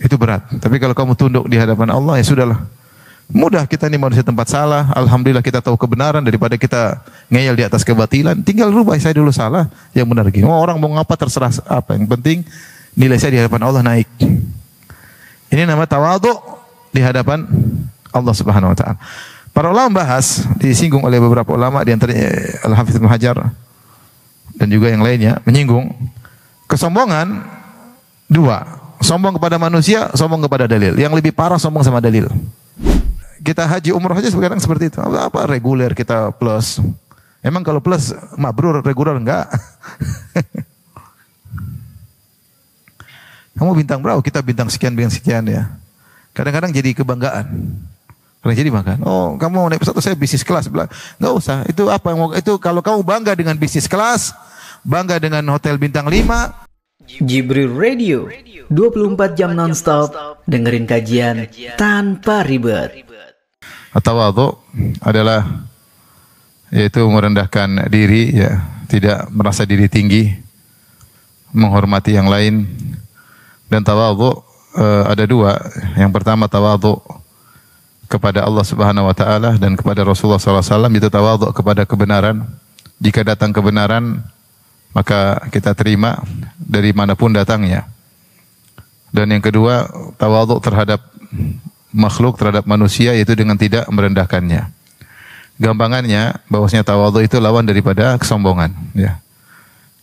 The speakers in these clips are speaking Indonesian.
Itu berat. Tapi kalau kamu tunduk di hadapan Allah, ya sudahlah. Mudah, kita ini manusia tempat salah. Alhamdulillah kita tahu kebenaran daripada kita ngeyel di atas kebatilan. Tinggal rubah, saya dulu salah, yang benar gini. Oh, orang mau ngapa terserah apa. Yang penting nilai saya di hadapan Allah naik. Ini nama tawadhu di hadapan Allah Subhanahu wa taala. Para ulama bahas, disinggung oleh beberapa ulama di antaranya Al-Hafidz Ibnu Hajar dan juga yang lainnya menyinggung kesombongan dua. Sombong kepada manusia, sombong kepada dalil. Yang lebih parah sombong sama dalil. Kita haji umroh aja sekarang seperti itu. Apa reguler kita plus. Emang kalau plus mabrur, reguler enggak? Kamu bintang berapa? Kita bintang sekian ya. Kadang-kadang jadi kebanggaan. Kadang jadi makan. Oh, kamu mau naik pesawat, saya bisnis kelas. Enggak usah. Itu apa yang mau? Itu kalau kamu bangga dengan bisnis kelas, bangga dengan hotel bintang 5. Jibril Radio, 24 jam nonstop, dengerin kajian tanpa ribet. Tawadhu adalah yaitu merendahkan diri, ya, tidak merasa diri tinggi, menghormati yang lain. Dan tawadhu ada dua. Yang pertama tawadhu kepada Allah Subhanahu wa taala dan kepada Rasulullah sallallahu alaihi wasallam, itu tawadhu kepada kebenaran. Jika datang kebenaran, maka kita terima dari manapun datangnya. Dan yang kedua, tawadhu terhadap makhluk, terhadap manusia, yaitu dengan tidak merendahkannya. Gampangannya, bahwasanya tawadhu itu lawan daripada kesombongan. Ya.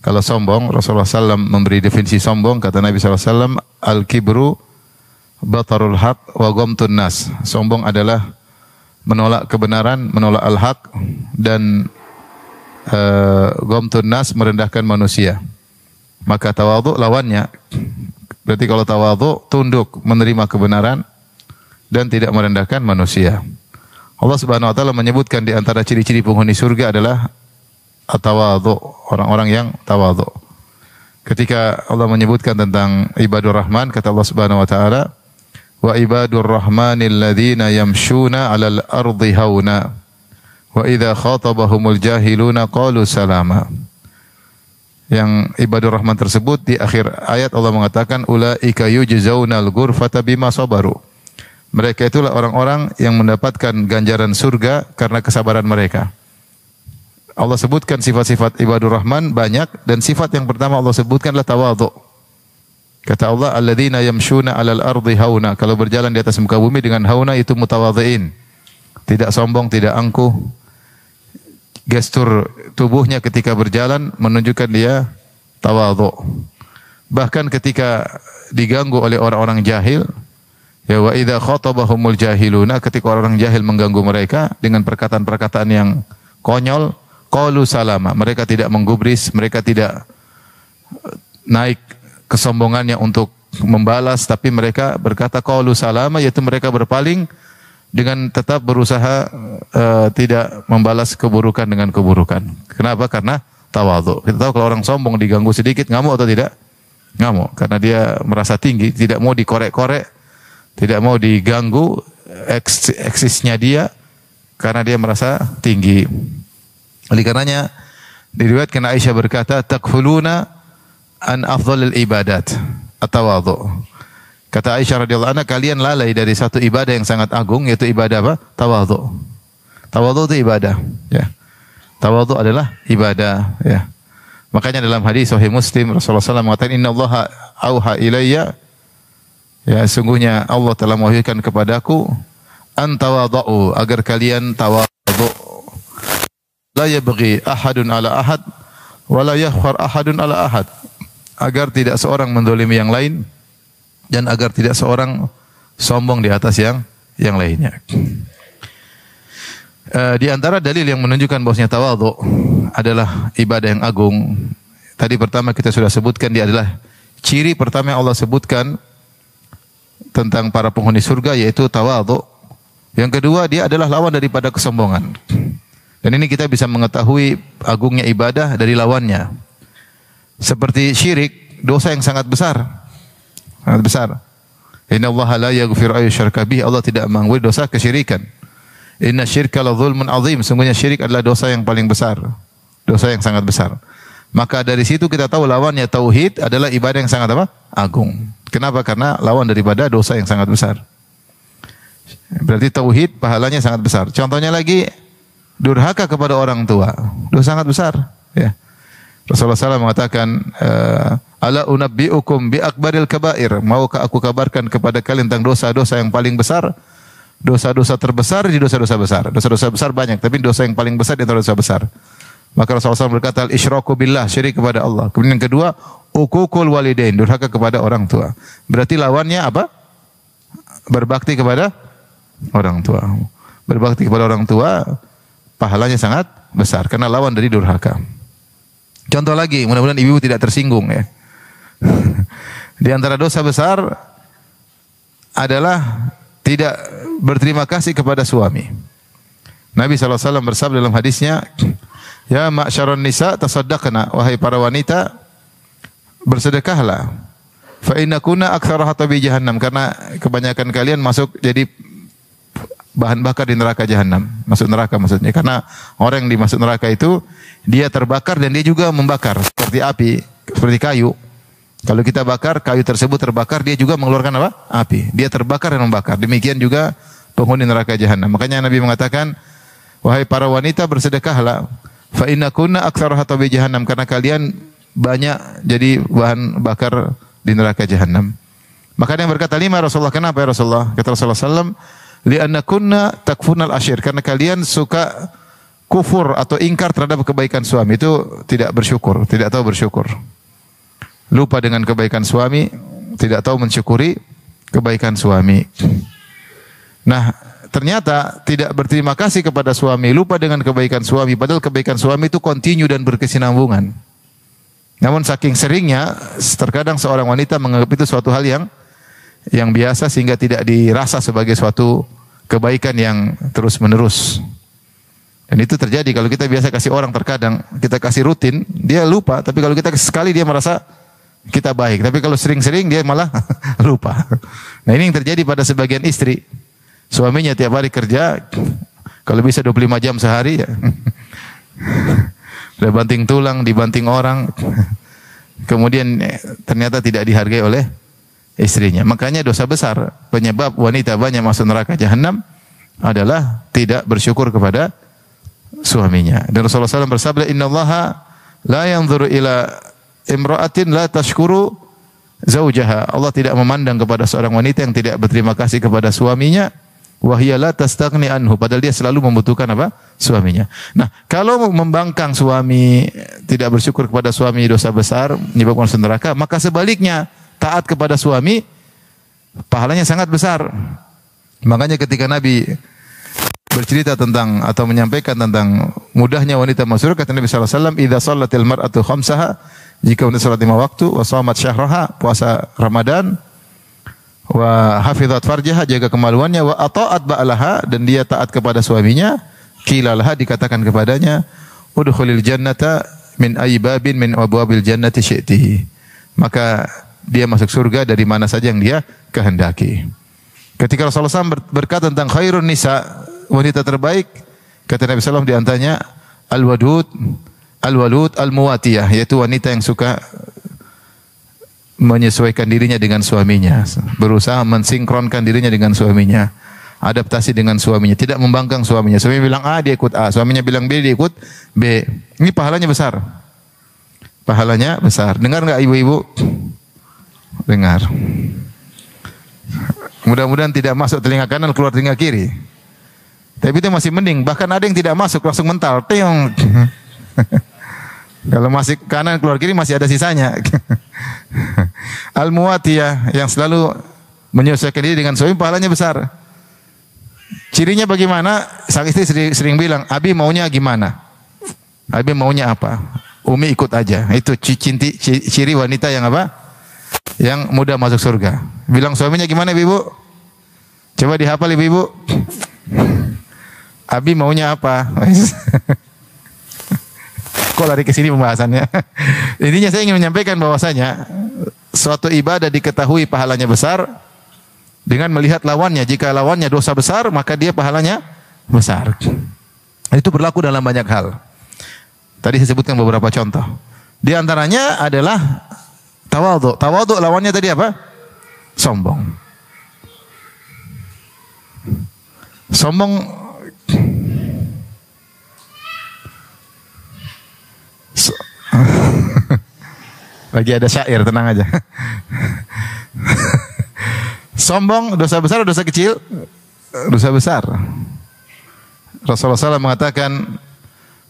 Kalau sombong, Rasulullah SAW memberi definisi sombong, kata Nabi SAW, al-kibru batarul haq wa ghamtun nas. Sombong adalah menolak kebenaran, menolak al-haq, dan ghamtun nas, merendahkan manusia. Maka tawadhu lawannya. Berarti kalau tawadhu tunduk menerima kebenaran dan tidak merendahkan manusia. Allah Subhanahu wa taala menyebutkan di antara ciri-ciri penghuni surga adalah at-tawadhu, orang-orang yang tawadhu. Ketika Allah menyebutkan tentang ibadur rahman, kata Allah Subhanahu wa taala, wa ibadur rahmanil ladzina yamshuna 'alal ardi hauna wa idza khatabahumul jahiluna qalu salama. Yang ibadur rahman tersebut di akhir ayat Allah mengatakan ulaika yujzaunal ghurfata bima sabaru. Mereka itulah orang-orang yang mendapatkan ganjaran surga karena kesabaran mereka. Allah sebutkan sifat-sifat ibadur rahman banyak, dan sifat yang pertama Allah sebutkan adalah tawadhu. Kata Allah, alladzina yamshuna 'alal ardi hauna. Kalau berjalan di atas muka bumi dengan hauna, itu mutawadhiin. Tidak sombong, tidak angkuh. Gestur tubuhnya ketika berjalan menunjukkan dia tawadhu. Bahkan ketika diganggu oleh orang-orang jahil, ya wa idza khatabahumul jahiluna, ketika orang jahil mengganggu mereka dengan perkataan-perkataan yang konyol, qalu salama. Mereka tidak menggubris, mereka tidak naik kesombongannya untuk membalas, tapi mereka berkata qalu salama, yaitu mereka berpaling dengan tetap berusaha tidak membalas keburukan dengan keburukan. Kenapa? Karena tawadhu. Kita tahu kalau orang sombong diganggu sedikit ngamuk atau tidak? Ngamuk, karena dia merasa tinggi, tidak mau dikorek-korek, tidak mau diganggu eksisnya dia, karena dia merasa tinggi. Oleh karenanya diriwayatkan Aisyah berkata, takhuluna an afdhalil ibadat at-tawadhu. Kata Aisyah radhiyallahu anha, kalian lalai dari satu ibadah yang sangat agung, yaitu ibadah apa? Tawadhu. Tawadhu itu ibadah, ya. Tawadhu adalah ibadah, ya. Makanya dalam hadis Sahih Muslim Rasulullah SAW mengatakan, innallaha auha ilayya, ya, sungguhnya Allah telah mewahyukan kepadaku, an tawadhu, agar kalian tawadhu. La yabghi ahadun ala ahad wa la yakhfar ahadun ala ahad. Agar tidak seorang mendolimi yang lain, dan agar tidak seorang sombong di atas yang lainnya. Di antara dalil yang menunjukkan bahwasanya tawadhu adalah ibadah yang agung. Tadi pertama kita sudah sebutkan, dia adalah ciri pertama yang Allah sebutkan tentang para penghuni surga, yaitu tawadhu. Yang kedua, dia adalah lawan daripada kesombongan. Dan ini kita bisa mengetahui agungnya ibadah dari lawannya. Seperti syirik, dosa yang sangat besar. Sangat besar. Innallaha la yaghfiru ay yushraka bihi. Allah tidak mengampuni dosa kesyirikan. Inna syirka la dzulmun azim. Sungguhnya syirik adalah dosa yang paling besar. Dosa yang sangat besar. Maka dari situ kita tahu lawannya tauhid adalah ibadah yang sangat apa? Agung. Kenapa? Karena lawan daripada dosa yang sangat besar. Berarti tauhid pahalanya sangat besar. Contohnya lagi, durhaka kepada orang tua, dosa sangat besar. Ya. Rasulullah SAW mengatakan, ala unabbi'ukum bi akbaril kabair. Maukah aku kabarkan kepada kalian tentang dosa-dosa yang paling besar? Dosa-dosa terbesar di dosa-dosa besar. Dosa-dosa besar banyak, tapi dosa yang paling besar di antara dosa besar. Maka Rasulullah SAW berkata, al-isyraku billah, syirik kepada Allah. Kemudian yang kedua, uququl walidain, durhaka kepada orang tua. Berarti lawannya apa? Berbakti kepada orang tua. Berbakti kepada orang tua, pahalanya sangat besar karena lawan dari durhaka. Contoh lagi, mudah-mudahan ibu tidak tersinggung ya. Di antara dosa besar adalah tidak berterima kasih kepada suami. Nabi SAW bersabda dalam hadisnya, ya ma'syaron nisa tasaddaqna, wahai para wanita, bersedekahlah. Fa innakunna aktsara hatabi jahannam, karena kebanyakan kalian masuk jadi bahan bakar di neraka jahanam. Masuk neraka maksudnya, karena orang yang dimasuk neraka itu dia terbakar dan dia juga membakar seperti api, seperti kayu. Kalau kita bakar, kayu tersebut terbakar, dia juga mengeluarkan apa? Api. Dia terbakar dan membakar. Demikian juga penghuni neraka jahanam. Makanya Nabi mengatakan, wahai para wanita, bersedekahlah. Fa innakunna aktsara hatabi jahannam, karena kalian banyak jadi bahan bakar di neraka jahanam. Maka yang berkata lima, Rasulullah, kenapa ya Rasulullah? Kata Rasulullah SAW, li'annakunna takfurnal ashir, karena kalian suka kufur atau ingkar terhadap kebaikan suami. Itu tidak bersyukur, tidak tahu bersyukur. Lupa dengan kebaikan suami, tidak tahu mensyukuri kebaikan suami. Nah, ternyata tidak berterima kasih kepada suami, lupa dengan kebaikan suami, padahal kebaikan suami itu kontinu dan berkesinambungan. Namun saking seringnya, terkadang seorang wanita menganggap itu suatu hal yang biasa sehingga tidak dirasa sebagai suatu kebaikan yang terus-menerus. Dan itu terjadi kalau kita biasa kasih orang, terkadang kita kasih rutin, dia lupa, tapi kalau kita sekali dia merasa kita baik, tapi kalau sering-sering dia malah lupa. Nah, ini yang terjadi pada sebagian istri. Suaminya tiap hari kerja, kalau bisa 25 jam sehari ya. Udah banting tulang, dibanting orang. Kemudian ternyata tidak dihargai oleh istrinya. Makanya dosa besar penyebab wanita banyak masuk neraka jahanam adalah tidak bersyukur kepada suaminya. Dan Rasulullah SAW bersabda, innallaha la yanzuru ila imra'atin la tashkuru zaujaha. Allah tidak memandang kepada seorang wanita yang tidak berterima kasih kepada suaminya. Wa hiya la tastaghni anhu, padahal dia selalu membutuhkan apa? Suaminya. Nah, kalau membangkang suami, tidak bersyukur kepada suami, dosa besar menyebabkan masuk neraka, maka sebaliknya taat kepada suami pahalanya sangat besar. Makanya ketika Nabi bercerita tentang atau menyampaikan tentang mudahnya wanita masuk surga, kata Nabi sallallahu alaihi wasallam, "Idza shallatil mar'atu khamsaha", jika wanita salat 5 waktu, wa shamat syahraha, puasa Ramadan, wa hafizat farjaha, jaga kemaluannya, wa ata'at ba'laha, dan dia taat kepada suaminya, qila laha, dikatakan kepadanya, udkhulil jannata min ayyi babin min abwabil jannati syi'tihi, maka dia masuk surga dari mana saja yang dia kehendaki. Ketika Rasulullah SAW berkata tentang khairun nisa, wanita terbaik, kata Nabi SAW di antaranya al-wadud, al-muwatiyah, yaitu wanita yang suka menyesuaikan dirinya dengan suaminya, berusaha mensinkronkan dirinya dengan suaminya, adaptasi dengan suaminya, tidak membangkang suaminya. Suaminya bilang A, dia ikut A, suaminya bilang B, dia ikut B. Ini pahalanya besar. Pahalanya besar. Dengar enggak ibu-ibu? Dengar. Mudah-mudahan tidak masuk telinga kanan, keluar telinga kiri. Tapi itu masih mending. Bahkan ada yang tidak masuk, langsung mental. Teong. Kalau masih kanan, keluar kiri masih ada sisanya. Al-muwatiyah, yang selalu menyesuaikan diri dengan suami, pahalanya besar. Cirinya bagaimana? Sang istri sering bilang, Abi maunya gimana? Abi maunya apa? Umi ikut aja. Itu ciri wanita yang apa? Yang mudah masuk surga. Bilang suaminya gimana ibu? Coba dihafal ibu. Abi maunya apa? Kok lari ke sini pembahasannya? Intinya saya ingin menyampaikan bahwasanya suatu ibadah diketahui pahalanya besar dengan melihat lawannya. Jika lawannya dosa besar, maka dia pahalanya besar. Itu berlaku dalam banyak hal. Tadi saya sebutkan beberapa contoh. Di antaranya adalah tawadhu. Tawadhu lawannya tadi apa? Sombong. Sombong lagi ada syair, tenang aja. Sombong dosa besar atau dosa kecil? Dosa besar. Rasulullah SAW mengatakan,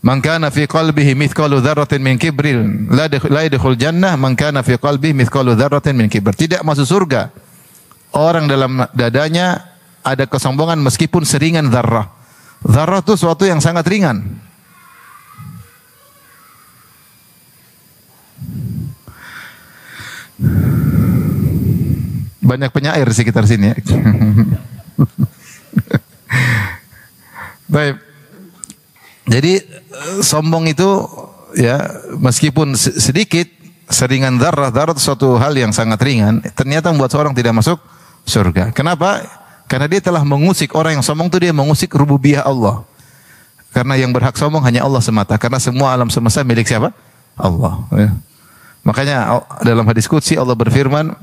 "Man kana fi qalbihi mithqalu dzarratin min kibrin la yadkhul jannah man kana fi qalbihi mithqalu dzarratin min kibr." Tidak masuk surga orang dalam dadanya ada kesombongan meskipun seringan dzarrah. Dzarrah itu suatu yang sangat ringan. Banyak penyair di sekitar sini ya. Baik. Jadi sombong itu ya meskipun sedikit, seringan dzarrah itu suatu hal yang sangat ringan, ternyata membuat seorang tidak masuk surga. Kenapa? Karena dia telah mengusik, orang yang sombong itu dia mengusik rububiyah Allah. Karena yang berhak sombong hanya Allah semata. Karena semua alam semesta milik siapa? Allah. Ya. Makanya dalam hadis qudsi Allah berfirman,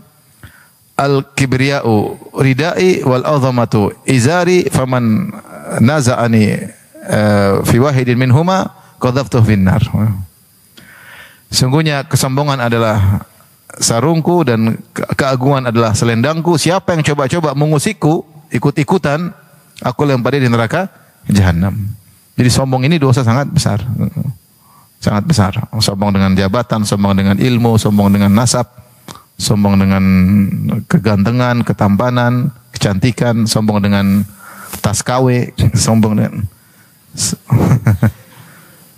"Al-kibriya'u ridai wal azamatu izari faman naza'ani fi wahidin minhuma qadhaftuhu finnar." Sungguhnya kesombongan adalah sarungku dan keagungan adalah selendangku. Siapa yang coba-coba mengusikku, ikut-ikutan, aku lempar dia di neraka jahanam. Jadi sombong ini dosa sangat besar. Sangat besar. Sombong dengan jabatan, sombong dengan ilmu, sombong dengan nasab, sombong dengan kegantengan, ketampanan, kecantikan, sombong dengan tas KW, sombong dengan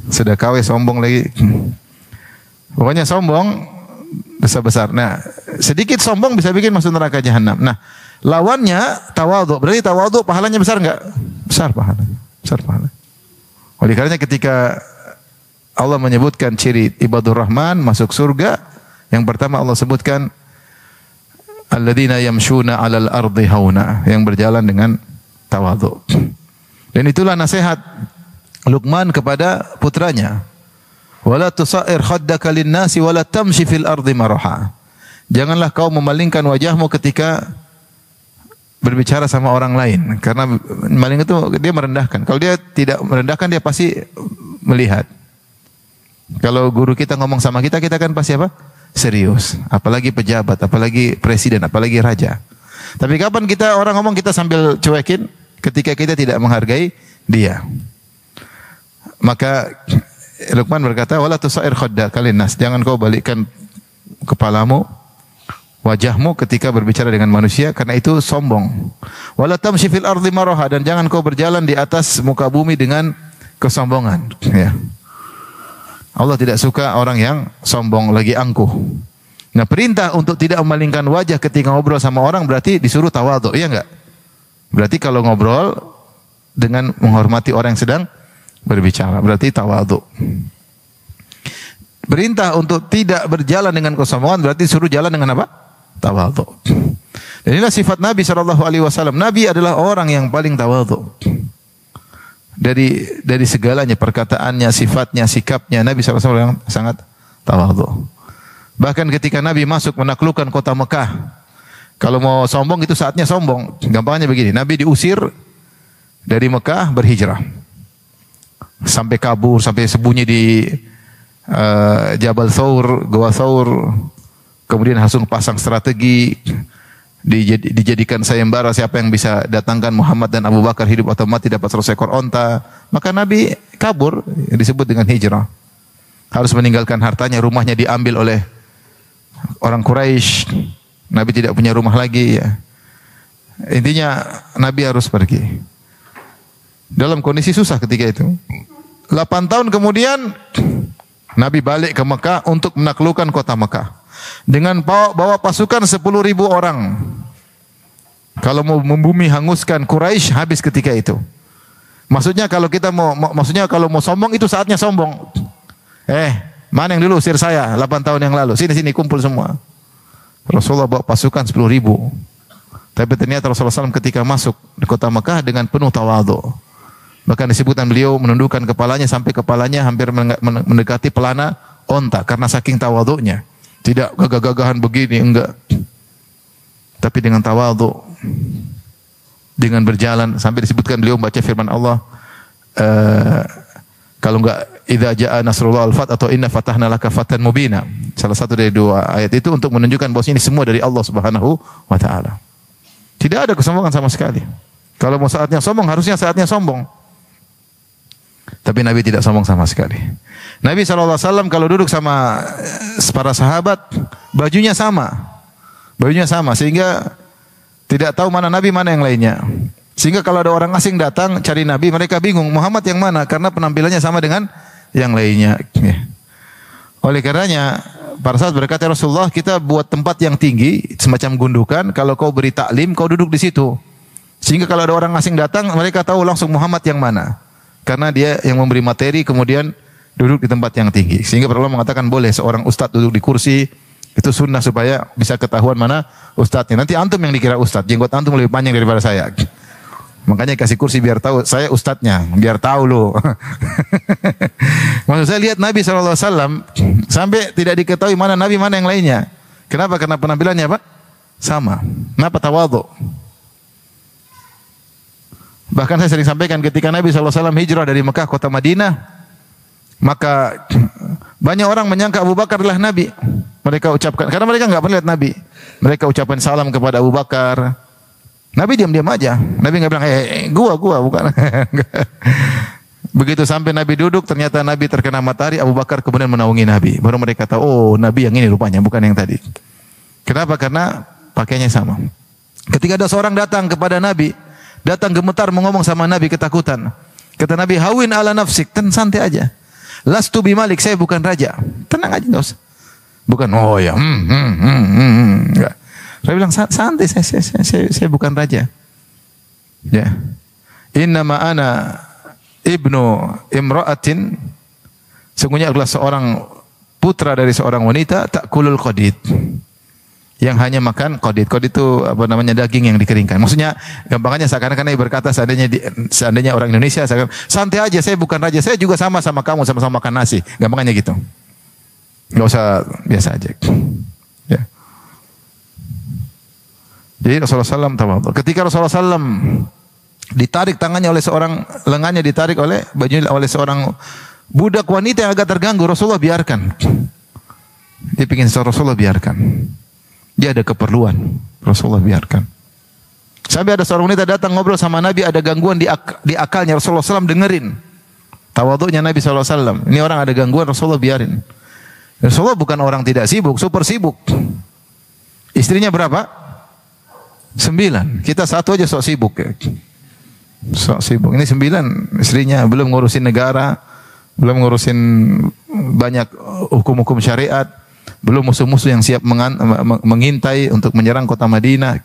sudah KW sombong lagi. Pokoknya sombong dosa besar. Nah, sedikit sombong bisa bikin masuk neraka jahanam. Nah, lawannya tawadhu. Berarti tawadhu pahalanya besar enggak? Besar pahalanya. Besar pahalanya. Oleh karenanya ketika Allah menyebutkan ciri ibadur rahman masuk surga, yang pertama Allah sebutkan alladzina yamshuna 'alal ardi hauna, yang berjalan dengan tawadhu. Dan itulah nasihat Luqman kepada putranya. Wala tusair khaddaka lin-nasi wala tamshi fil ardi maraha. Janganlah kau memalingkan wajahmu ketika berbicara sama orang lain, karena maling itu dia merendahkan. Kalau dia tidak merendahkan, dia pasti melihat. Kalau guru kita ngomong sama kita, kita kan pasti apa? Serius. Apalagi pejabat, apalagi presiden, apalagi raja. Tapi kapan kita orang ngomong kita sambil cuekin? Ketika kita tidak menghargai dia. Maka Luqman berkata, wala tusair khaddaka linnas. Jangan kau balikkan kepalamu, wajahmu ketika berbicara dengan manusia, karena itu sombong. Wala tamshi fil ardi maraha, dan jangan kau berjalan di atas muka bumi dengan kesombongan. Ya. Allah tidak suka orang yang sombong lagi angkuh. Nah, perintah untuk tidak memalingkan wajah ketika ngobrol sama orang berarti disuruh tawadhu, iya enggak? Berarti kalau ngobrol dengan menghormati orang yang sedang berbicara, berarti tawadhu. Perintah untuk tidak berjalan dengan kesombongan berarti suruh jalan dengan apa? Tawadhu. Dan inilah sifat Nabi SAW. Nabi adalah orang yang paling tawadhu. Dari segalanya, perkataannya, sifatnya, sikapnya, Nabi SAW yang sangat tawadhu. Bahkan ketika Nabi masuk menaklukkan kota Mekah, kalau mau sombong itu saatnya sombong. Gampangnya begini, Nabi diusir dari Mekah, berhijrah. Sampai kabur, sampai sembunyi di Jabal Thawr, Goa Thawr. Kemudian langsung pasang strategi, dijadikan sayembara siapa yang bisa datangkan Muhammad dan Abu Bakar hidup atau mati dapat 100 ekor onta. Maka Nabi kabur, yang disebut dengan hijrah. Harus meninggalkan hartanya, rumahnya diambil oleh orang Quraisy. Nabi tidak punya rumah lagi ya. Intinya Nabi harus pergi. Dalam kondisi susah ketika itu. 8 tahun kemudian Nabi balik ke Mekah untuk menaklukkan kota Mekah. Dengan bawa pasukan 10.000 orang. Kalau mau membumi hanguskan Quraisy habis ketika itu. Maksudnya kalau kita kalau mau sombong itu saatnya sombong. Mana yang dulu usir saya 8 tahun yang lalu? Sini kumpul semua. Rasulullah bawa pasukan 10.000. Tapi ternyata Rasulullah SAW ketika masuk di kota Mekah dengan penuh tawadhu. Bahkan disebutkan beliau menundukkan kepalanya sampai kepalanya hampir mendekati pelana onta karena saking tawadhu'nya. Tidak gagah-gagahan begini, enggak. Tapi dengan tawadhu, dengan berjalan sampai disebutkan beliau membaca firman Allah, kalau enggak idza jaa nasrullah al-fath atau inna fatahna laka fatan mubina. Salah satu dari dua ayat itu untuk menunjukkan bahwa ini semua dari Allah Subhanahu wa taala. Tidak ada kesombongan sama sekali. Kalau mau saatnya sombong, harusnya saatnya sombong. Tapi Nabi tidak sombong sama sekali. Nabi SAW kalau duduk sama para sahabat, bajunya sama. Bajunya sama, sehingga tidak tahu mana Nabi, mana yang lainnya. Sehingga kalau ada orang asing datang cari Nabi, mereka bingung, Muhammad yang mana? Karena penampilannya sama dengan yang lainnya. Oleh karenanya, para sahabat berkata, Rasulullah, kita buat tempat yang tinggi, semacam gundukan, kalau kau beri taklim, kau duduk di situ. Sehingga kalau ada orang asing datang, mereka tahu langsung Muhammad yang mana. Karena dia yang memberi materi, kemudian duduk di tempat yang tinggi. Sehingga para ulama mengatakan boleh seorang ustadz duduk di kursi, itu sunnah supaya bisa ketahuan mana ustadznya. Nanti antum yang dikira ustadz, jenggot antum lebih panjang daripada saya. Makanya kasih kursi biar tahu saya ustadznya, biar tahu loh. Maksud saya lihat Nabi SAW sampai tidak diketahui mana Nabi, mana yang lainnya. Kenapa? Karena penampilannya apa? Sama. Kenapa? Tawadhu. Bahkan saya sering sampaikan ketika Nabi SAW hijrah dari Mekah kota Madinah, maka banyak orang menyangka Abu Bakar adalah Nabi. Mereka ucapkan, karena mereka enggak pernah lihat Nabi. Mereka ucapkan salam kepada Abu Bakar. Nabi diam-diam aja. Nabi enggak bilang, gua bukan. Begitu sampai Nabi duduk, ternyata Nabi terkena matahari, Abu Bakar kemudian menaungi Nabi. Baru mereka tahu, oh Nabi yang ini rupanya, bukan yang tadi. Kenapa? Karena pakaiannya sama. Ketika ada seorang datang kepada Nabi, datang gemetar mengomong sama Nabi ketakutan. Kata Nabi, hawin ala nafsik, santai aja. Lastu bimalik, saya bukan raja. Tenang aja, enggak usah. Bukan, oh ya, enggak. Saya bilang, santai, saya bukan raja. Ya. Innama ana ibnu imra'atin, sungguhnya adalah seorang putra dari seorang wanita, takulul qadid, yang hanya makan qadid. Qadid itu apa namanya, daging yang dikeringkan. Maksudnya gampangannya seakan-akan Nabi berkata, seandainya orang Indonesia, santai aja, saya bukan raja, saya juga sama kamu, sama-sama makan nasi. Gampangannya gitu. Enggak usah, biasa aja. Ya. Jadi Rasulullah SAW tawadhu. Ketika Rasulullah SAW ditarik tangannya oleh seorang, lengannya ditarik oleh bajunya oleh seorang budak wanita yang agak terganggu, Rasulullah biarkan. Dia ingin Rasulullah biarkan. Dia ada keperluan, Rasulullah biarkan. Sampai ada seorang wanita datang ngobrol sama Nabi, ada gangguan di akalnya, Rasulullah SAW dengerin. Tawadhu'nya Nabi SAW. Ini orang ada gangguan, Rasulullah biarin. Rasulullah bukan orang tidak sibuk, super sibuk. Istrinya berapa? 9. Kita 1 aja sok sibuk. Sok sibuk. Ini 9 istrinya, belum ngurusin negara, belum ngurusin banyak hukum-hukum syariat, belum musuh-musuh yang siap mengintai untuk menyerang kota Madinah.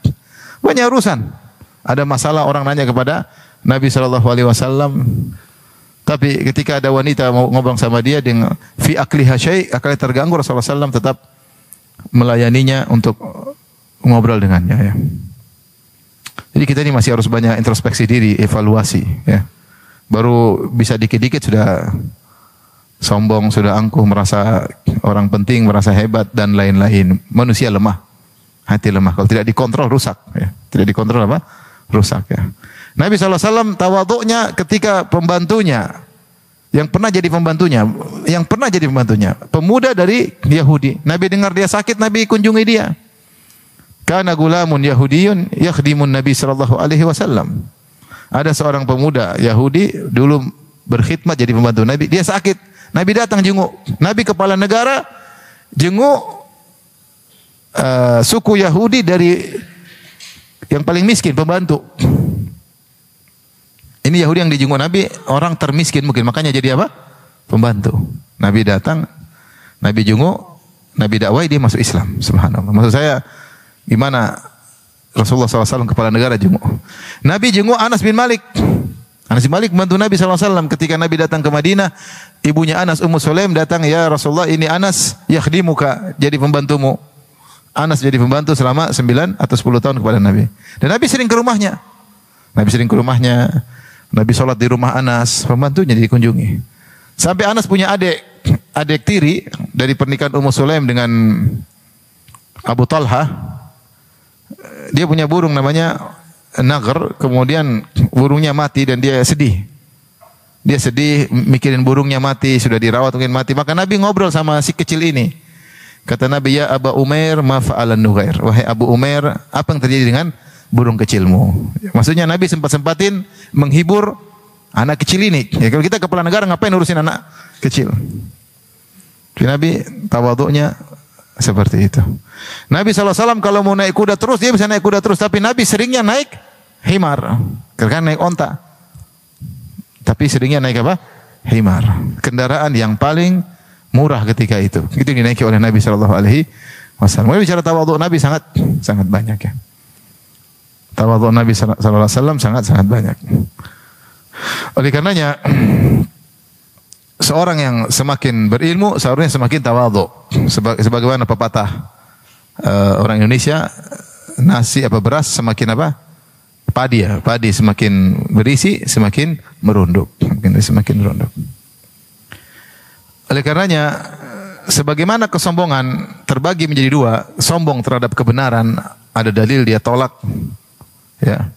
Banyak urusan. Ada masalah, orang nanya kepada Nabi SAW. Tapi ketika ada wanita mau ngobrol sama dia dengan fi akliha syai', akalnya terganggu, Rasulullah SAW tetap melayaninya untuk ngobrol dengannya. Ya. Jadi kita ini masih harus banyak introspeksi diri, evaluasi. Ya. Baru bisa dikit-dikit sudah sombong, sudah angkuh, merasa orang penting, merasa hebat dan lain-lain. Manusia lemah, hati lemah. Kalau tidak dikontrol rusak. Ya. Tidak dikontrol apa? Rusak. Ya. Nabi SAW tawadhu'nya ketika pembantunya, yang pernah jadi pembantunya, pemuda dari Yahudi. Nabi dengar dia sakit, Nabi kunjungi dia. Kana gulamun Yahudiyun yakhdimun Nabi sallallahu alaihi wasallam. Ada seorang pemuda Yahudi dulu berkhidmat jadi pembantu Nabi, dia sakit. Nabi datang jenguk. Nabi kepala negara jenguk suku Yahudi dari yang paling miskin, pembantu. Ini Yahudi yang dijenguk Nabi, orang termiskin mungkin, makanya jadi apa? Pembantu. Nabi datang, Nabi jenguk, Nabi dakwah, dia masuk Islam. Subhanallah. Maksud saya, gimana Rasulullah SAW kepala negara jenguk? Nabi jenguk Anas bin Malik. Anas bin Malik membantu Nabi SAW. Ketika Nabi datang ke Madinah, ibunya Anas, Ummu Sulaim datang, ya Rasulullah, ini Anas yakhdimuka, jadi pembantumu. Anas jadi pembantu selama 9 atau 10 tahun kepada Nabi. Dan Nabi sering ke rumahnya. Nabi sholat di rumah Anas, pembantunya dikunjungi. Sampai Anas punya adik, adik tiri dari pernikahan Ummu Sulaim dengan Abu Talha. Dia punya burung namanya Naghr, kemudian burungnya mati dan dia sedih. Dia sedih mikirin burungnya mati, sudah dirawat mungkin mati. Maka Nabi ngobrol sama si kecil ini. Kata Nabi, ya Aba Umair ma fa'alan Nughair. Wahai Abu Umair, apa yang terjadi dengan burung kecilmu? Maksudnya Nabi sempat-sempatin menghibur anak kecil ini. Ya, kalau kita kepala negara ngapain urusin anak kecil? Jadi Nabi tawaduknya seperti itu. Nabi SAW kalau mau naik kuda terus, dia bisa naik kuda terus. Tapi Nabi seringnya naik himar. Karena naik onta. Tapi seringnya naik apa? Himar. Kendaraan yang paling murah ketika itu. Itu yang dinaiki oleh Nabi SAW. Mungkin bicara tawaduk Nabi sangat banyak ya. Tawaduk Nabi SAW sangat banyak. Oleh karenanya, seorang yang semakin berilmu seharusnya semakin tawaduk. Sebagaimana pepatah orang Indonesia, nasi apa beras semakin apa? Padi semakin berisi semakin merunduk. Semakin merunduk. Oleh karenanya, sebagaimana kesombongan terbagi menjadi dua, sombong terhadap kebenaran, ada dalil dia tolak, ya,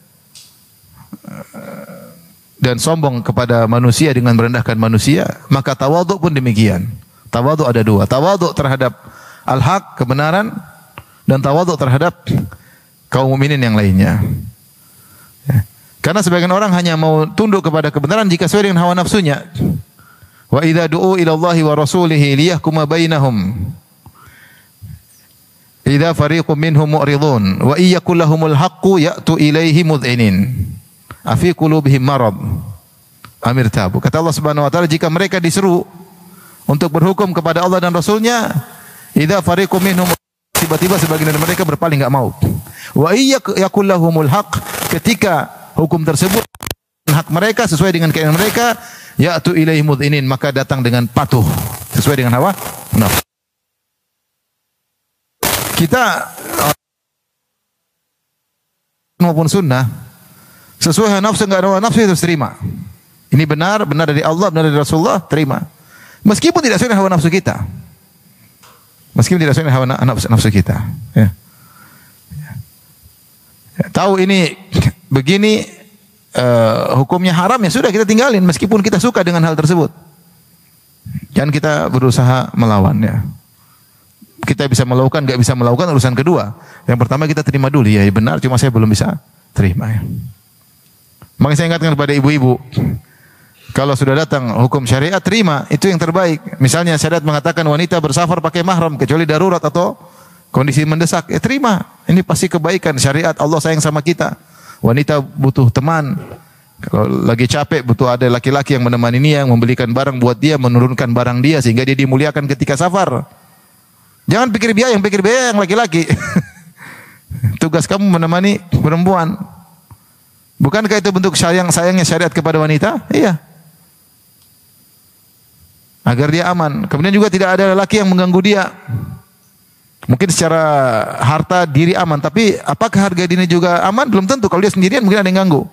dan sombong kepada manusia dengan merendahkan manusia, maka tawaduk pun demikian. Tawaduk ada dua, tawaduk terhadap al-haq, kebenaran, dan tawaduk terhadap kaum mukminin yang lainnya. Ya. Karena sebagian orang hanya mau tunduk kepada kebenaran jika sesuai dengan hawa nafsunya. Wa idza du'u ila Allahi wa rasulihi liyahkuma bainahum idza fariqum minhum mu'ridun wa iyyakul lahumul haqqu ya'tu ilaihi mud'inin afi qulubihim marad amir tabu. Kata Allah Subhanahu wa taala, jika mereka diseru untuk berhukum kepada Allah dan Rasulnya, idza fariqum minhum, tiba-tiba sebagian dari mereka berpaling enggak mau. Wa iyyakul lahumul haqq, ketika hukum tersebut hak mereka sesuai dengan keinginan mereka, ya'tu ilaihi mud'inin, maka datang dengan patuh sesuai dengan hawa nafsu. Kita maupun sunnah sesuai hawa nafsu, enggak ada hawa nafsu itu terima. Ini benar dari Allah, benar dari Rasulullah, terima. Meskipun tidak sesuai dengan hawa nafsu kita. Meskipun tidak sesuai dengan hawa nafsu kita. Ya. Tahu ini begini, hukumnya haram, ya sudah kita tinggalin meskipun kita suka dengan hal tersebut. Jangan kita berusaha melawannya. Kita bisa melakukan, enggak bisa melakukan urusan kedua. Yang pertama kita terima dulu, ya benar, cuma saya belum bisa terima ya. Makanya saya ingatkan kepada ibu-ibu, kalau sudah datang hukum syariat, terima, itu yang terbaik. Misalnya syariat mengatakan wanita bersafar pakai mahram kecuali darurat atau kondisi mendesak, ya terima. Ini pasti kebaikan syariat, Allah sayang sama kita. Wanita butuh teman. Kalau lagi capek butuh ada laki-laki yang menemani dia, yang membelikan barang buat dia, menurunkan barang dia sehingga dia dimuliakan ketika safar. Jangan pikir biaya, yang pikir biaya yang laki-laki. Tugas kamu menemani perempuan. Bukankah itu bentuk sayangnya syariat kepada wanita? Iya. Agar dia aman. Kemudian juga tidak ada laki yang mengganggu dia. Mungkin secara harta diri aman, tapi apakah harga diri juga aman? Belum tentu. Kalau dia sendirian mungkin ada yang ganggu.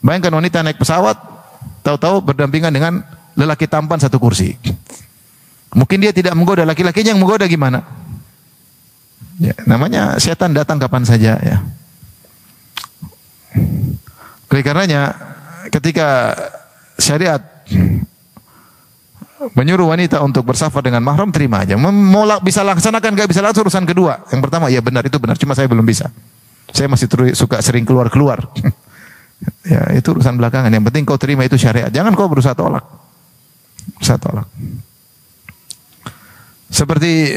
Bayangkan wanita naik pesawat, tahu-tahu berdampingan dengan lelaki tampan satu kursi. Mungkin dia tidak menggoda, laki-lakinya yang menggoda gimana? Ya, namanya setan datang kapan saja ya. Oleh karenanya ketika syariat menyuruh wanita untuk bersafar dengan mahram, terima aja. Mau bisa laksanakan, enggak bisa langsung urusan kedua. Yang pertama, ya benar, itu benar, cuma saya belum bisa. Saya masih suka sering keluar-keluar. Ya, itu urusan belakangan. Yang penting kau terima itu syariat. Jangan kau berusaha tolak. Berusaha tolak. Seperti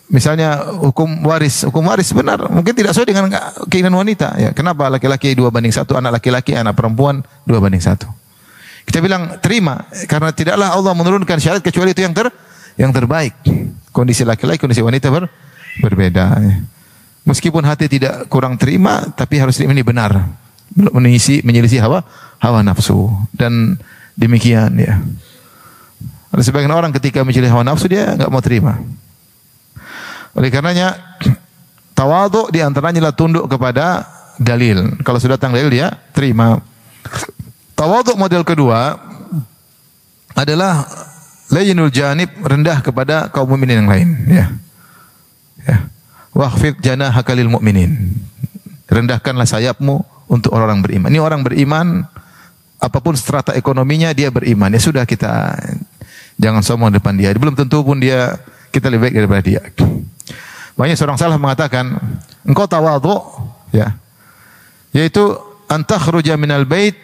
misalnya hukum waris. Hukum waris benar, mungkin tidak sesuai dengan keinginan wanita. Ya, kenapa laki-laki 2:1, anak laki-laki, anak perempuan 2:1? Kita bilang terima, karena tidaklah Allah menurunkan syariat kecuali itu yang terbaik. Kondisi laki-laki, kondisi wanita berbeda. Meskipun hati tidak kurang terima, tapi harus terima ini benar. Menyelisih hawa nafsu. Dan demikian ya. Ada sebagian orang ketika menyelisih hawa nafsu dia enggak mau terima. Oleh karenanya tawadhu di antaranya adalah tunduk kepada dalil. Kalau sudah datang dalil dia terima. Tawadhu model kedua adalah Layyinul janib, rendah kepada kaum mukminin yang lain, ya. Ya. Wakhfid janahaka lil mu'minin. Rendahkanlah sayapmu untuk orang-orang beriman. Ini orang beriman, apapun strata ekonominya dia beriman. Ya sudah, kita jangan sombong depan dia. Belum tentu pun kita lebih baik daripada dia. Banyak seorang salaf mengatakan, engkau tawadhu, ya. Yaitu antakhruja minal bait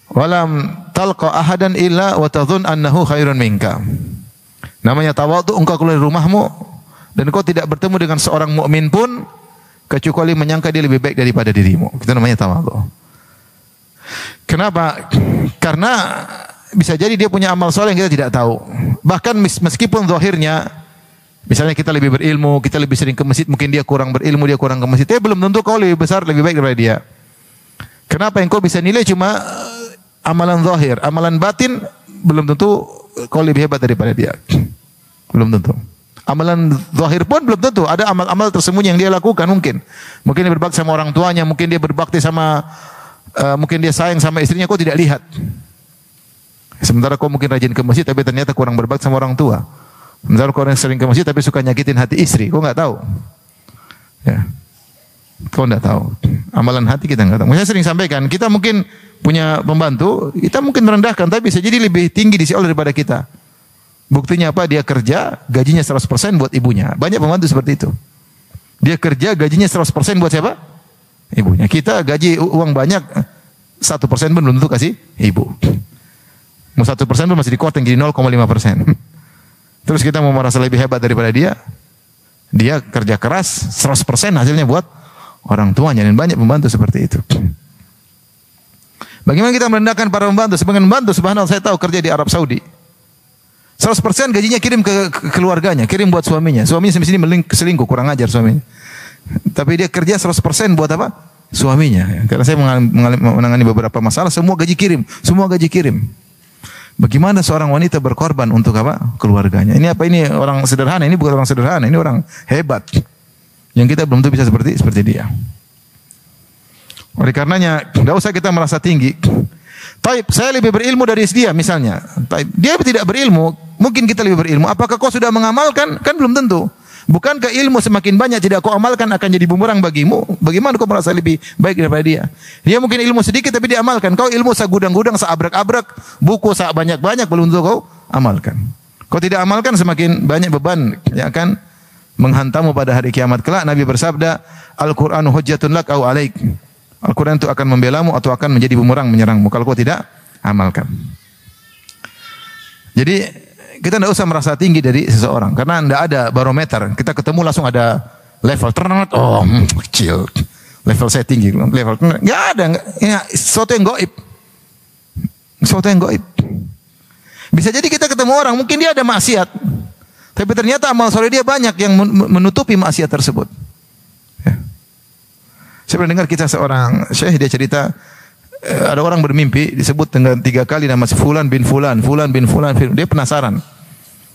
walam talqa ahadan illa wa tadhun annahu khairun minka. Namanya tawadhu, engkau keluar dari rumahmu dan engkau tidak bertemu dengan seorang mukmin pun kecuali menyangka dia lebih baik daripada dirimu. Itu namanya tawadhu. Kenapa? Karena bisa jadi dia punya amal soleh yang kita tidak tahu. Bahkan meskipun zahirnya, misalnya kita lebih berilmu, kita lebih sering ke masjid, mungkin dia kurang berilmu, dia kurang ke masjid. Tapi belum tentu kau lebih besar, lebih baik daripada dia. Kenapa? Yang kau bisa nilai cuma amalan zahir, amalan batin belum tentu kau lebih hebat daripada dia. Belum tentu. Amalan zahir pun belum tentu. Ada amal-amal tersembunyi yang dia lakukan mungkin. Mungkin dia berbakti sama orang tuanya, mungkin dia berbakti sama, mungkin dia sayang sama istrinya, kau tidak lihat. Sementara kau mungkin rajin ke masjid, tapi ternyata kurang berbakti sama orang tua. Sementara kau yang sering ke masjid, tapi suka nyakitin hati istri, kau nggak tahu. Ya. Kau nggak tahu. Amalan hati kita nggak tahu. Saya sering sampaikan, kita mungkin punya pembantu, kita mungkin merendahkan, tapi bisa jadi lebih tinggi di sisi Allah daripada kita. Buktinya apa? Dia kerja, gajinya 100% buat ibunya. Banyak pembantu seperti itu. Dia kerja, gajinya 100% buat siapa? Ibunya. Kita gaji uang banyak, 1% pun belum tentu kasih ibu. Mau 1% pun masih dikoteng jadi 0,5%. Terus kita mau merasa lebih hebat daripada dia. Dia kerja keras, 100% hasilnya buat orang tuanya. Dan banyak pembantu seperti itu. Bagaimana kita merendahkan para pembantu? Sebagian pembantu, subhanallah, saya tahu kerja di Arab Saudi. 100% gajinya kirim ke keluarganya, kirim buat suaminya. Suaminya sini selingkuh, kurang ajar suaminya. Tapi dia kerja 100% buat apa? Suaminya. Karena saya menangani beberapa masalah, semua gaji kirim. Bagaimana seorang wanita berkorban untuk apa? Keluarganya. Ini apa? Ini orang sederhana, ini bukan orang sederhana, ini orang hebat. Yang kita belum tentu bisa seperti dia. Oleh karenanya, tidak usah kita merasa tinggi. Taib, saya lebih berilmu dari dia misalnya. Taib, dia tidak berilmu, mungkin kita lebih berilmu. Apakah kau sudah mengamalkan? Kan belum tentu. Bukankah ilmu semakin banyak tidak kau amalkan akan jadi bumerang bagimu? Bagaimana kau merasa lebih baik daripada dia? Dia mungkin ilmu sedikit tapi dia amalkan. Kau ilmu sagudang-gudang, seabrak-abrak, buku banyak-banyak belum tentu kau amalkan. Kau tidak amalkan, semakin banyak beban yang akan menghantamu pada hari kiamat kelak. Nabi bersabda, Al-Qur'anu hujjatun lak au alaik. Al-Quran itu akan membelamu atau akan menjadi bumerang menyerangmu kalau kau tidak amalkan. Jadi kita tidak usah merasa tinggi dari seseorang karena tidak ada barometer. Kita ketemu langsung ada level ternak. Oh, kecil. Level saya tinggi. Level nggak ada. Ya, sesuatu yang gaib. Sesuatu yang gaib. Bisa jadi kita ketemu orang, mungkin dia ada maksiat, tapi ternyata amal soleh dia banyak yang menutupi maksiat tersebut. Saya pernah dengar kisah seorang syekh, dia cerita ada orang bermimpi disebut dengan 3 kali nama Fulan bin Fulan, Fulan bin Fulan. Dia penasaran.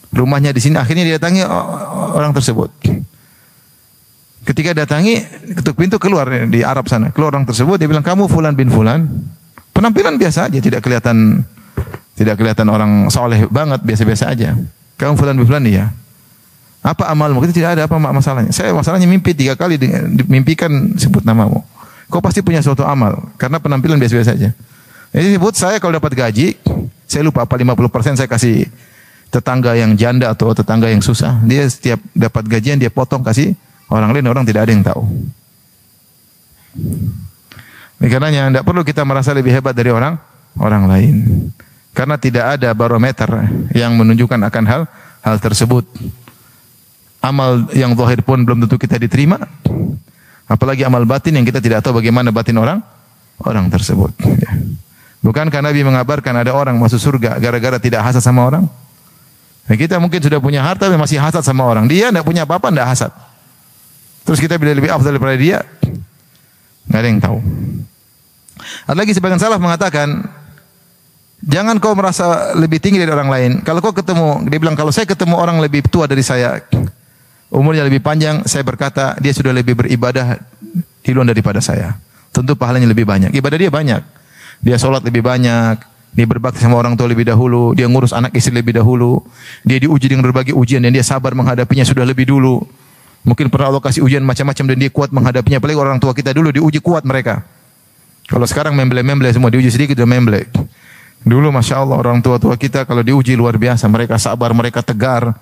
Rumahnya di sini, akhirnya dia datangi orang tersebut. Ketika datangi, ketuk pintu, keluar di Arab sana. Keluar orang tersebut, dia bilang, "Kamu Fulan bin Fulan?" Penampilan biasa aja, tidak kelihatan orang soleh banget, biasa-biasa aja. "Kamu Fulan bin Fulan?" "Iya." "Apa amalmu?" "Kita tidak ada apa masalahnya." "Saya masalahnya mimpi 3 kali dimimpikan sebut namamu." "Kau pasti punya suatu amal karena penampilan biasa-biasa saja." Jadi sebut, saya kalau dapat gaji, saya lupa apa 50% saya kasih tetangga yang janda atau tetangga yang susah. Dia setiap dapat gajian dia potong kasih orang lain, orang tidak ada yang tahu. Karenanya tidak perlu kita merasa lebih hebat dari orang lain. Karena tidak ada barometer yang menunjukkan akan hal tersebut. Amal yang zahir pun belum tentu kita diterima, apalagi amal batin yang kita tidak tahu bagaimana batin orang tersebut. Bukankah Nabi mengabarkan ada orang masuk surga gara-gara tidak hasad sama orang? Kita mungkin sudah punya harta tapi masih hasad sama orang. Dia tidak punya apa-apa, tidak hasad. Terus kita bila lebih afdal daripada dia, nggak ada yang tahu. Ada lagi sebagian salaf mengatakan, jangan kau merasa lebih tinggi dari orang lain. Kalau kau ketemu, dia bilang, kalau saya ketemu orang lebih tua dari saya, umurnya lebih panjang, saya berkata, dia sudah lebih beribadah duluan daripada saya. Tentu pahalanya lebih banyak. Ibadah dia banyak. Dia sholat lebih banyak, Dia berbakti sama orang tua lebih dahulu, dia ngurus anak istri lebih dahulu, dia diuji dengan berbagai ujian dan dia sabar menghadapinya sudah lebih dulu. Mungkin pernah Allah kasih ujian macam-macam dan dia kuat menghadapinya. Apalagi orang tua kita dulu diuji kuat mereka. Kalau sekarang memble-memble semua, diuji sedikit sudah memble. Dulu Masya Allah orang tua-tua kita kalau diuji luar biasa. Mereka sabar, mereka tegar.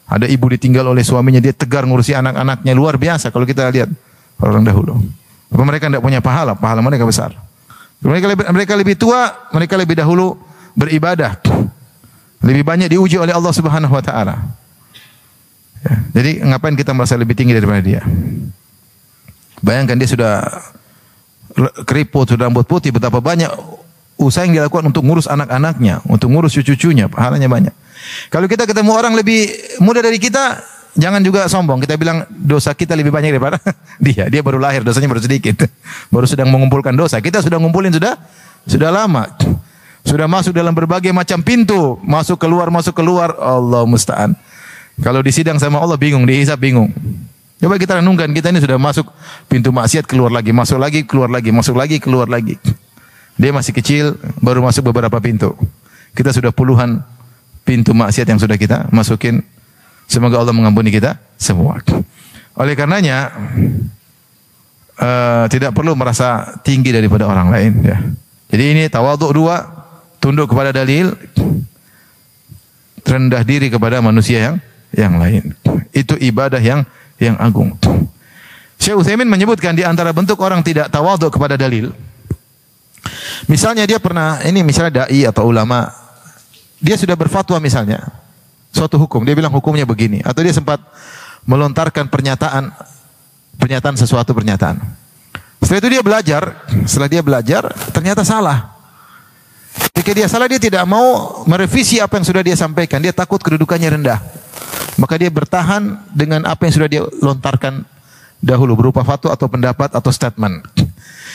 Ada ibu ditinggal oleh suaminya, dia tegar ngurusi anak-anaknya. Luar biasa kalau kita lihat orang dahulu. Apa mereka tidak punya pahala? Pahala mereka besar. Mereka lebih tua, mereka lebih dahulu beribadah. Lebih banyak diuji oleh Allah Subhanahu wa taala. Ya, jadi ngapain kita merasa lebih tinggi daripada dia? Bayangkan dia sudah keriput, sudah rambut putih, betapa banyak usaha yang dilakukan untuk ngurus anak-anaknya, untuk ngurus cucu-cucunya, pahalanya banyak. Kalau kita ketemu orang lebih muda dari kita, jangan juga sombong. Kita bilang dosa kita lebih banyak daripada dia. Dia baru lahir, dosanya baru sedikit. Baru sedang mengumpulkan dosa. Kita sudah ngumpulin sudah lama. Sudah masuk dalam berbagai macam pintu, masuk keluar. Allah musta'an. Kalau disidang sama Allah bingung, dihisab bingung. Coba kita renungkan, kita ini sudah masuk pintu maksiat, keluar lagi, masuk lagi, keluar lagi, masuk lagi, keluar lagi. Dia masih kecil, baru masuk beberapa pintu. Kita sudah puluhan pintu maksiat yang sudah kita masukin. Semoga Allah mengampuni kita semua. Oleh karenanya tidak perlu merasa tinggi daripada orang lain. Ya. Jadi ini tawadhu dua, tunduk kepada dalil, rendah diri kepada manusia yang lain. Itu ibadah yang agung. Syekh Utsaimin menyebutkan di antara bentuk orang tidak tawadhu kepada dalil. Misalnya dia pernah, ini misalnya dai atau ulama, dia sudah berfatwa misalnya suatu hukum, dia bilang hukumnya begini, atau dia sempat melontarkan pernyataan sesuatu pernyataan. Setelah itu setelah dia belajar ternyata salah. Ketika dia salah, dia tidak mau merevisi apa yang sudah dia sampaikan, dia takut kedudukannya rendah. Maka dia bertahan dengan apa yang sudah dia lontarkan dahulu berupa fatwa atau pendapat atau statement.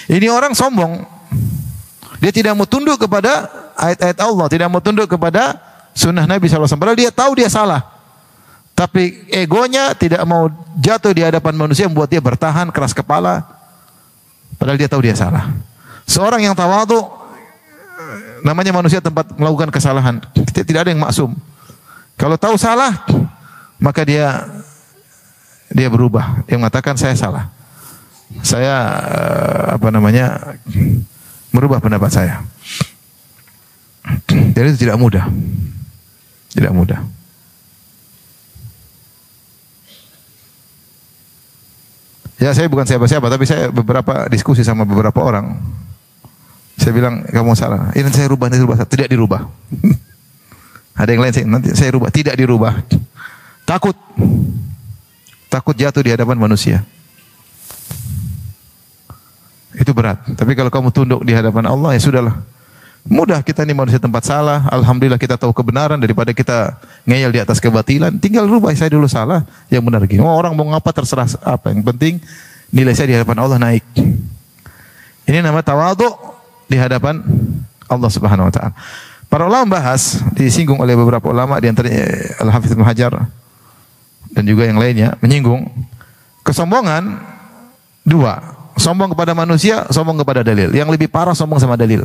Ini orang sombong. Dia tidak mau tunduk kepada ayat-ayat Allah, tidak mau tunduk kepada sunnah Nabi SAW. Padahal dia tahu dia salah. Tapi egonya tidak mau jatuh di hadapan manusia, membuat dia bertahan keras kepala. Padahal dia tahu dia salah. Seorang yang tawadhu, namanya manusia tempat melakukan kesalahan. Tidak ada yang maksum. Kalau tahu salah, maka dia berubah. Dia mengatakan saya salah. Saya merubah pendapat saya. Jadi itu tidak mudah. Tidak mudah. Ya saya bukan siapa-siapa, tapi saya beberapa diskusi sama beberapa orang. Saya bilang kamu salah. Ini saya rubah, tidak dirubah. Ada yang lain nanti saya rubah, tidak dirubah. Takut jatuh di hadapan manusia. Itu berat. Tapi kalau kamu tunduk di hadapan Allah, ya sudahlah. Mudah, kita ini manusia tempat salah. Alhamdulillah kita tahu kebenaran daripada kita ngeyel di atas kebatilan. Tinggal rubah, saya dulu salah, yang benar gini. Orang mau ngapa terserah apa. Yang penting nilai saya di hadapan Allah naik. Ini nama tawadhu di hadapan Allah Subhanahu wa taala. Para ulama bahas, disinggung oleh beberapa ulama di antaranya Al-Hafidz Ibnu Hajar dan juga yang lainnya menyinggung kesombongan dua. Sombong kepada manusia, sombong kepada dalil. Yang lebih parah sombong sama dalil.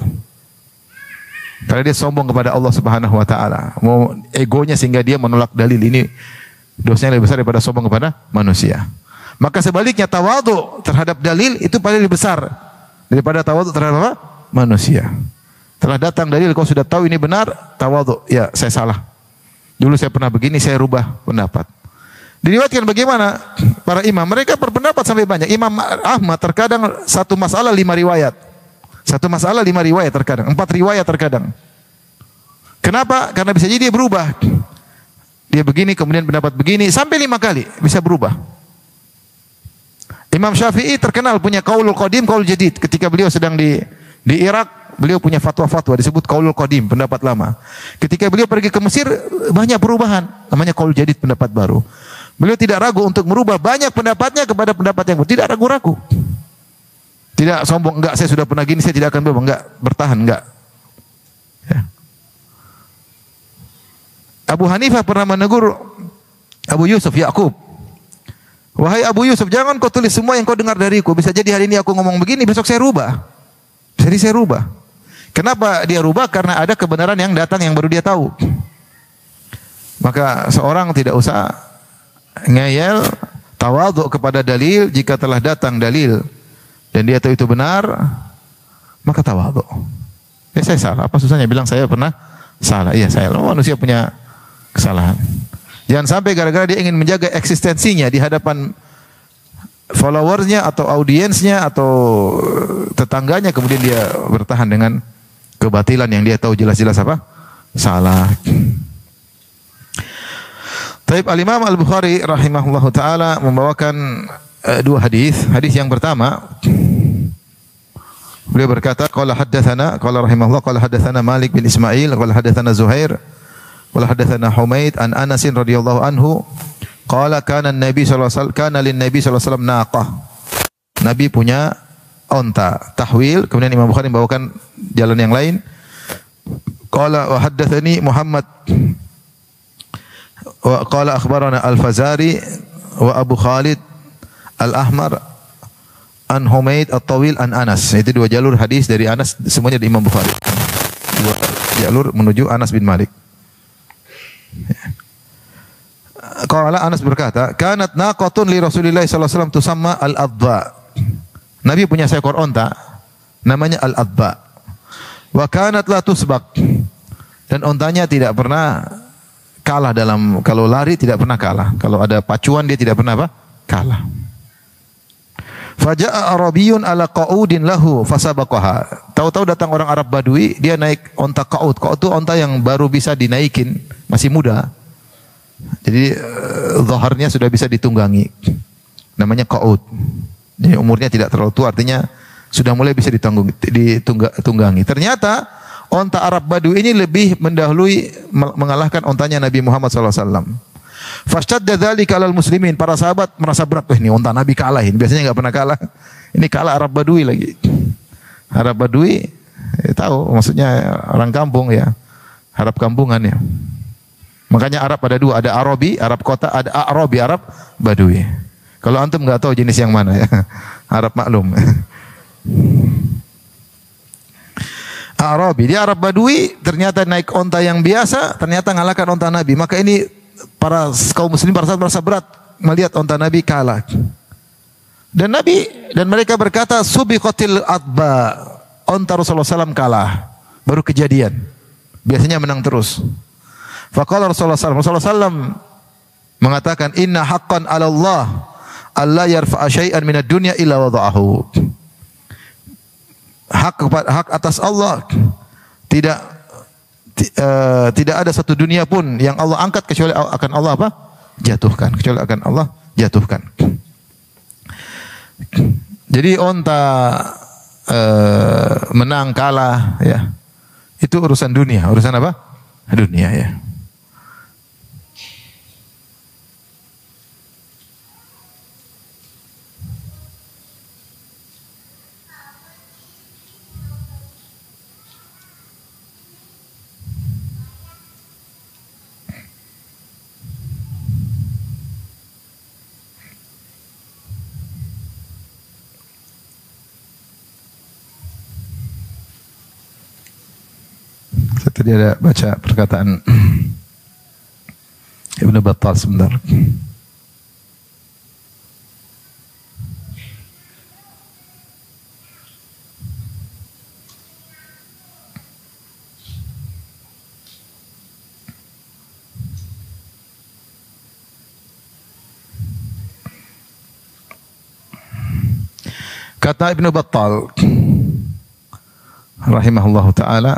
Karena dia sombong kepada Allah Subhanahu wa taala. Mau egonya sehingga dia menolak dalil. Ini dosanya lebih besar daripada sombong kepada manusia. Maka sebaliknya tawadhu terhadap dalil itu paling lebih besar daripada tawadhu terhadap apa? Manusia. Telah datang dalil, kau sudah tahu ini benar, tawadhu. Ya, saya salah. Dulu saya pernah begini, saya rubah pendapat. Diriwayatkan bagaimana para imam, mereka berpendapat sampai banyak. Imam Ahmad terkadang satu masalah 5 riwayat. Satu masalah 5 riwayat terkadang, 4 riwayat terkadang. Kenapa? Karena bisa jadi dia berubah. Dia begini, kemudian pendapat begini, sampai 5 kali bisa berubah. Imam Syafi'i terkenal punya qaulul qadim, qaul jadid. Ketika beliau sedang di Irak, beliau punya fatwa-fatwa disebut qaulul qadim, pendapat lama. Ketika beliau pergi ke Mesir, banyak perubahan, namanya qaul jadid, pendapat baru. Beliau tidak ragu untuk merubah banyak pendapatnya kepada pendapat yang baru, tidak ragu-ragu. Tidak sombong, enggak saya sudah pernah gini, saya tidak akan berubah, enggak, bertahan, enggak. Ya. Abu Hanifah pernah menegur Abu Yusuf Ya'qub. Wahai Abu Yusuf, jangan kau tulis semua yang kau dengar dariku. Bisa jadi hari ini aku ngomong begini, besok saya rubah. Jadi saya rubah. Kenapa dia rubah? Karena ada kebenaran yang datang yang baru dia tahu. Maka seorang tidak usah ngeyel, tawadhu kepada dalil. Jika telah datang dalil dan dia tahu itu benar, maka tawadhu. Saya salah. Apa susahnya bilang saya pernah salah? Iya, saya. Manusia punya kesalahan. Jangan sampai gara-gara dia ingin menjaga eksistensinya di hadapan followersnya atau audiensnya atau tetangganya, kemudian dia bertahan dengan kebatilan yang dia tahu jelas-jelas apa? Salah. Taib Al-Imam Al-Bukhari rahimahullahu taala membawakan dua hadis. Hadis yang pertama, beliau berkata, qala haddatsana, qala rahimahullah, qala haddatsana Malik bin Ismail, qala haddatsana Zuhair, qala haddatsana Humaid an Anas radhiyallahu anhu, qala kana an-nabi sallallahu alaihi wasallam, kana lin-nabi sallallahu alaihi wasallam naqah. Nabi punya onta, tahwil. Kemudian Imam Bukhari membawakan jalan yang lain. Qala wa haddatsani Muhammad wa qala akhbarana Al-Fazari wa Abu Khalid Al-Ahmar an Humaid At-Tawil an Anas. Itu dua jalur hadis dari Anas, semuanya di Imam Bukhari. Dua jalur menuju Anas bin Malik. Qala Anas berkata, kanat naqatun li Rasulillah sallallahu alaihi wasallam tusamma al-adba. Nabi punya seekor onta namanya al-adba. Wa kanat la tusbaq. Dan ontanya tidak pernah kalah dalam, kalau lari tidak pernah kalah. Kalau ada pacuan dia tidak pernah apa? Kalah. Faja'a Arabiyyun ala qa'udin lahu fasabaqaha. Tahu-tahu datang orang Arab Badui, dia naik onta qa'ud. Qa'ud itu onta yang baru bisa dinaikin, masih muda. Jadi zaharnya sudah bisa ditunggangi. Namanya qa'ud. Jadi umurnya tidak terlalu tua, artinya sudah mulai bisa ditunggangi. Ternyata onta Arab Badui ini lebih mendahului, mengalahkan ontanya Nabi Muhammad SAW. Fashtadda dzalika 'alal muslimin. Para sahabat merasa berat, ini onta Nabi kalahin. Biasanya enggak pernah kalah. Ini kalah Arab Badui lagi. Arab Badui tahu maksudnya orang kampung ya. Arab kampungan ya. Makanya Arab ada dua, ada Arabi, Arab kota, ada Arabi, Arab Badui. Kalau antum enggak tahu jenis yang mana ya. Arab maklum. Arabi, dia Arab Badui, ternyata naik onta yang biasa, ternyata ngalahkan onta Nabi. Maka ini para kaum muslim para sahabat merasa berat melihat onta Nabi kalah. Dan Nabi dan mereka berkata, subiqatil adba. Onta Rasulullah SAW kalah. Baru kejadian. Biasanya menang terus. Faqala Rasulullah SAW mengatakan, inna haqqan 'ala Allah alla yarfa'a syai'an minad dunya illa wada'ahu. Hak atas Allah tidak ada satu dunia pun yang Allah angkat kecuali akan Allah apa? Jatuhkan, kecuali akan Allah jatuhkan. Jadi onta menang kalah ya. Itu urusan dunia, urusan apa? Dunia ya. Tadi ada baca perkataan Ibnu Battal sebentar. Kata Ibnu Battal rahimahullahu taala,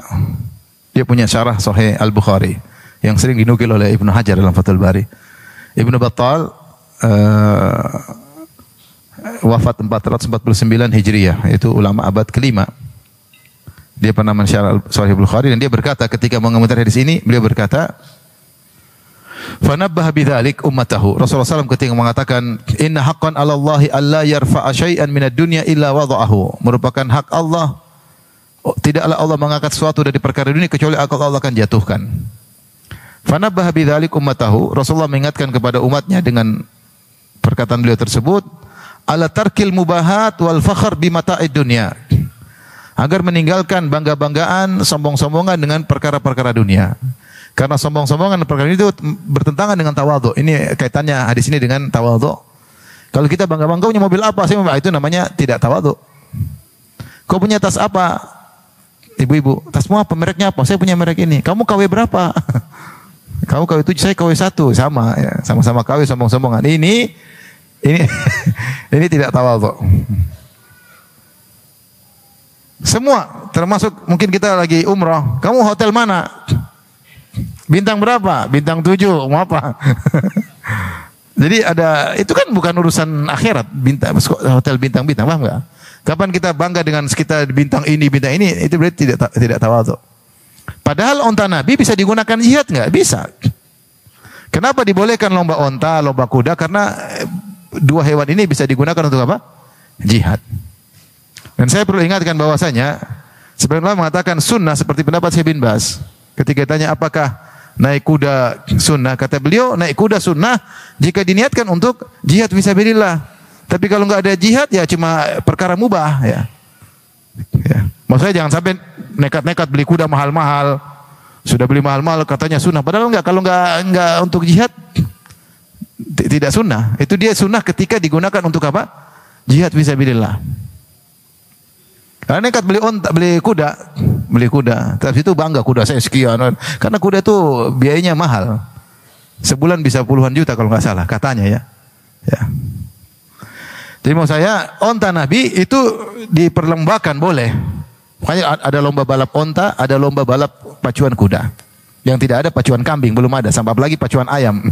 dia punya syarah Sahih Al-Bukhari yang sering dinukil oleh Ibnu Hajar dalam Fathul Bari. Ibnu Battal wafat 449 Hijriyah, itu ulama abad kelima. Dia pernah mensyarah Sahih Al-Bukhari dan dia berkata ketika mengomentari hadis ini, beliau berkata, "Fanabbaha bidzalik ummatahu." Rasulullah SAW ketika mengatakan, "Inna haqqan 'ala Allahi alla yarfa'a syai'an minad dunya illa wada'ahu." Merupakan hak Allah, tidaklah Allah mengangkat sesuatu dari perkara dunia kecuali Allah akan jatuhkan. Fanabbaha bidzalik ummatahu. Rasulullah mengingatkan kepada umatnya dengan perkataan beliau tersebut, ala tarkil mubahat wal fakhr bi mata'id dunya. agar meninggalkan bangga-banggaan, sombong-sombongan dengan perkara-perkara dunia. Karena sombong-sombongan perkara itu bertentangan dengan tawadhu. Ini kaitannya hadis ini dengan tawadhu. Kalau kita bangga-bangga punya mobil apa, saya itu namanya tidak tawadhu. Kau punya tas apa? Ibu-ibu, tasmu apa? Mereknya apa? Saya punya merek ini. Kamu KW berapa? Kamu KW 7, saya KW 1. Sama ya, sama-sama KW sombong-sombongan. Ini ini tidak tawadhu. Semua, termasuk mungkin kita lagi umrah. Kamu hotel mana? Bintang berapa? Bintang 7. Mau apa? Jadi ada, itu kan bukan urusan akhirat. Hotel bintang-bintang, paham nggak? Kapan kita bangga dengan sekitar bintang ini, itu berarti tidak tawadhu. Padahal onta Nabi bisa digunakan jihad nggak? Bisa. Kenapa dibolehkan lomba onta, lomba kuda? Karena dua hewan ini bisa digunakan untuk apa? Jihad. Dan saya perlu ingatkan bahwasanya sebenarnya mengatakan sunnah seperti pendapat Syekh bin Baz. Ketika ditanya apakah naik kuda sunnah, kata beliau naik kuda sunnah jika diniatkan untuk jihad fisabilillah. Tapi kalau nggak ada jihad ya cuma perkara mubah ya. Maksudnya jangan sampai nekat-nekat beli kuda mahal-mahal. Sudah beli mahal-mahal katanya sunnah. Padahal enggak, kalau enggak untuk jihad tidak sunnah. Itu dia sunnah ketika digunakan untuk apa? Jihad fisabilillah. Karena nekat beli kuda. Tapi itu bangga kuda saya sekian. Karena kuda itu biayanya mahal. Sebulan bisa puluhan juta kalau nggak salah katanya ya. Jadi mau saya onta Nabi itu diperlombakan boleh. Makanya ada lomba balap onta, ada lomba balap pacuan kuda. Yang tidak ada pacuan kambing belum ada, sampai apalagi pacuan ayam.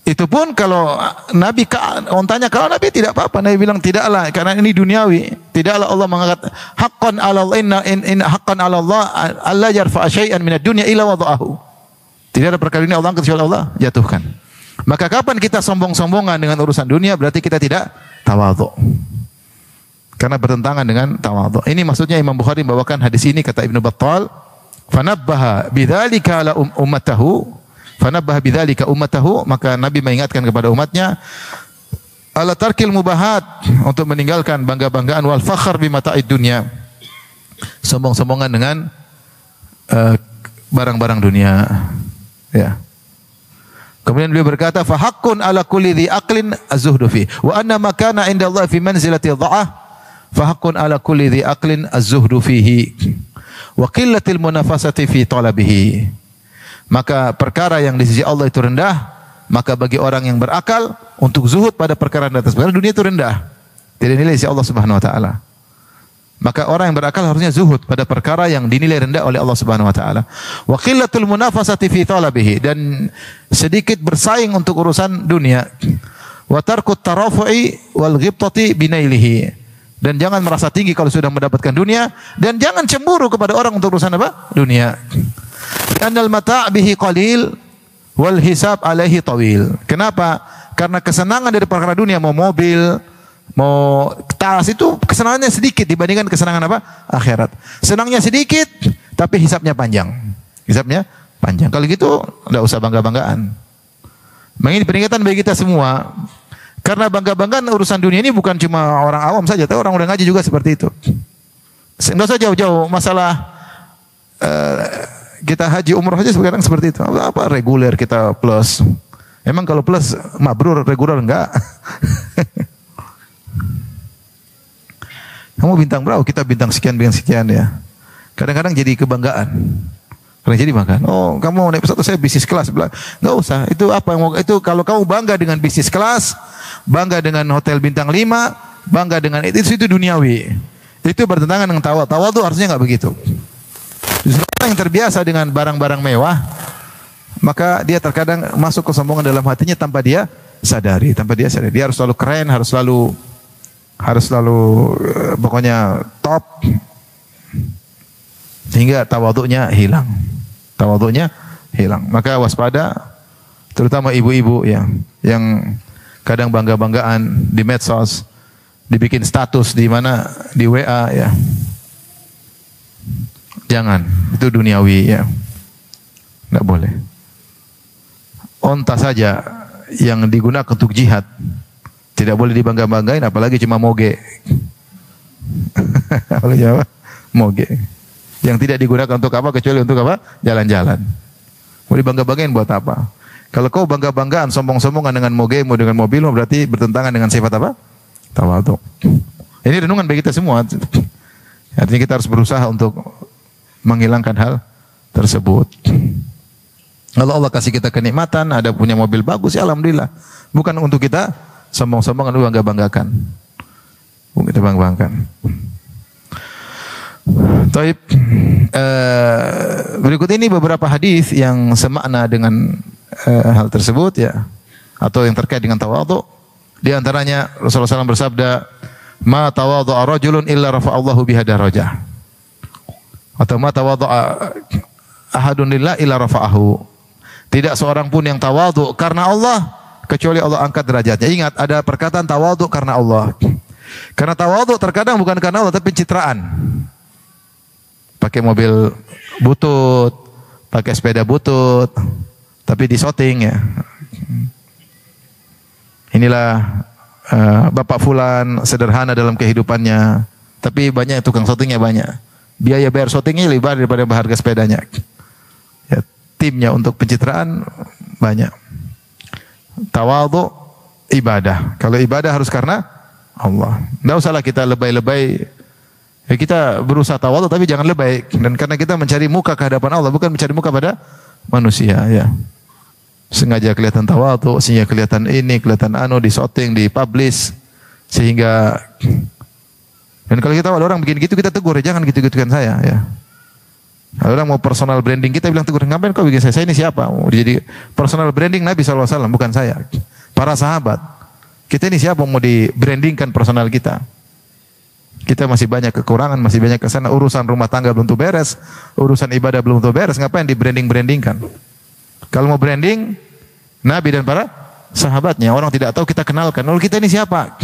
Itu pun kalau Nabi ontanya kalau Nabi tidak apa-apa. Nabi bilang tidaklah karena ini duniawi. Tidaklah Allah mengangkat haqqan 'ala Allah in haqqan 'ala Allah alla yarfa'a syai'an minad dunya illa wada'ahu. Tidak ada perkara ini Allah angkat kecuali Allah jatuhkan. Maka kapan kita sombong-sombongan dengan urusan dunia berarti kita tidak tawadhu. Karena bertentangan dengan tawadhu. Ini maksudnya Imam Bukhari membawakan hadis ini kata Ibnu Battal, "Fanabbaha bidzalika ala ummatahu." Fanabbaha bidzalika ummatahu, maka Nabi mengingatkan kepada umatnya ala tarkil mubahat, untuk meninggalkan bangga-banggaan wal fakhr bi mata'id dunya. Sombong-sombongan dengan barang-barang dunia. Ya. Kemudian beliau berkata fa haqqun ala kulli dhi aqlin az-zuhdu fi wa anna ma kana inda Allah fi manzilati dha'ah fa haqqun ala kulli dhi aqlin az-zuhdu fihi wa qillatil munafasati fi talabihi. Maka perkara yang di sisi Allah itu rendah, maka bagi orang yang berakal untuk zuhud pada perkara di atas. Karena dunia itu rendah, tidak nilai di sisi Allah Subhanahu wa taala. Maka orang yang berakal harusnya zuhud pada perkara yang dinilai rendah oleh Allah Subhanahu wa taala. Wa qillatul munafasati fi talabihi, dan sedikit bersaing untuk urusan dunia. Wa tarkut tarafu'i wal ghibtati binailihi, dan jangan merasa tinggi kalau sudah mendapatkan dunia, dan jangan cemburu kepada orang untuk urusan apa? Dunia. Annal mata' bihi qalil wal hisab alaihi tawil. Kenapa? Karena kesenangan dari perkara dunia, mau mobil, mau tas, itu kesenangannya sedikit dibandingkan kesenangan apa? Akhirat. Senangnya sedikit tapi hisabnya panjang. Hisabnya panjang. Kalau gitu enggak usah bangga-banggaan. Ini peringatan bagi kita semua. Karena bangga-banggaan urusan dunia ini bukan cuma orang awam saja, tapi orang udah ngaji juga seperti itu. Enggak usah jauh-jauh masalah kita haji umroh aja sekarang seperti itu. Apa reguler kita plus. Emang kalau plus mabrur, reguler enggak? Kamu bintang berapa? Kita bintang sekian ya. Kadang-kadang jadi kebanggaan. Karena jadi makan. Oh, kamu mau naik pesawat, saya bisnis kelas. Enggak usah. Itu apa yang mau? Itu kalau kamu bangga dengan bisnis kelas, bangga dengan hotel bintang 5, bangga dengan itu duniawi. Itu bertentangan dengan tawadhu. Tawadhu harusnya enggak begitu. Justru orang yang terbiasa dengan barang-barang mewah, maka dia terkadang masuk kesombongan dalam hatinya tanpa dia sadari. Dia harus selalu keren, harus selalu pokoknya top, sehingga tawadhunya hilang. Maka waspada, terutama ibu-ibu yang kadang bangga-banggaan di medsos, dibikin status di mana, di WA ya. Jangan, itu duniawi ya. Enggak boleh. Onta saja yang digunakan untuk jihad tidak boleh dibangga-banggain, apalagi cuma moge. Kalau Jawa, moge. Yang tidak digunakan untuk apa kecuali untuk apa? Jalan-jalan. Mau dibangga-banggain buat apa? Kalau kau bangga-banggaan, sombong-sombongan dengan mogemu, dengan mobilmu, berarti bertentangan dengan sifat apa? Tawadhu. Ini renungan bagi kita semua. Artinya kita harus berusaha untuk menghilangkan hal tersebut. Kalau Allah kasih kita kenikmatan, ada punya mobil bagus, ya alhamdulillah. Bukan untuk kita sombong-sombongan, bangga-banggakan. Bukan kita bangga-banggakan. Taib. Berikut ini beberapa hadis yang semakna dengan hal tersebut ya, atau yang terkait dengan tawadhu. Di antaranya Rasulullah SAW bersabda, "Ma tawadhu'a rajulun illa rafa'allahu biha darajah." Atau "Ma tawadhu'a ahadun lillah illa rafa'ahu." Tidak seorang pun yang tawadhu karena Allah kecuali Allah angkat derajatnya. Ingat, ada perkataan tawadhu karena Allah. Karena tawadhu terkadang bukan karena Allah tapi pencitraan. Pakai mobil butut, pakai sepeda butut, tapi di shooting ya. Inilah Bapak Fulan sederhana dalam kehidupannya, tapi banyak tukang shootingnya banyak. Biaya bayar shootingnya lebih besar daripada harga sepedanya. Ya, timnya untuk pencitraan banyak. Tawadhu ibadah. Kalau ibadah harus karena Allah. Tidak usahlah kita lebay-lebay. Ya, kita berusaha tawadhu tapi jangan lebay, dan karena kita mencari muka ke hadapan Allah, bukan mencari muka pada manusia ya. Sengaja kelihatan tawadhu, sehingga kelihatan ini, kelihatan di shooting, di publish, sehingga, dan kalau kita ada orang bikin gitu kita tegur, jangan gitu-gitukan saya ya. Kalau orang mau personal branding kita bilang tegur, ngapain kau bikin saya ini siapa? Mau jadi personal branding Nabi SAW, bukan saya. Para sahabat, kita ini siapa mau di brandingkan personal kita? Kita masih banyak kekurangan, masih banyak kesana, urusan rumah tangga belum tuh beres, urusan ibadah belum tuh beres, ngapain di branding-brandingkan? Kalau mau branding, Nabi dan para sahabatnya, orang tidak tahu kita kenalkan, lalu kita ini siapa?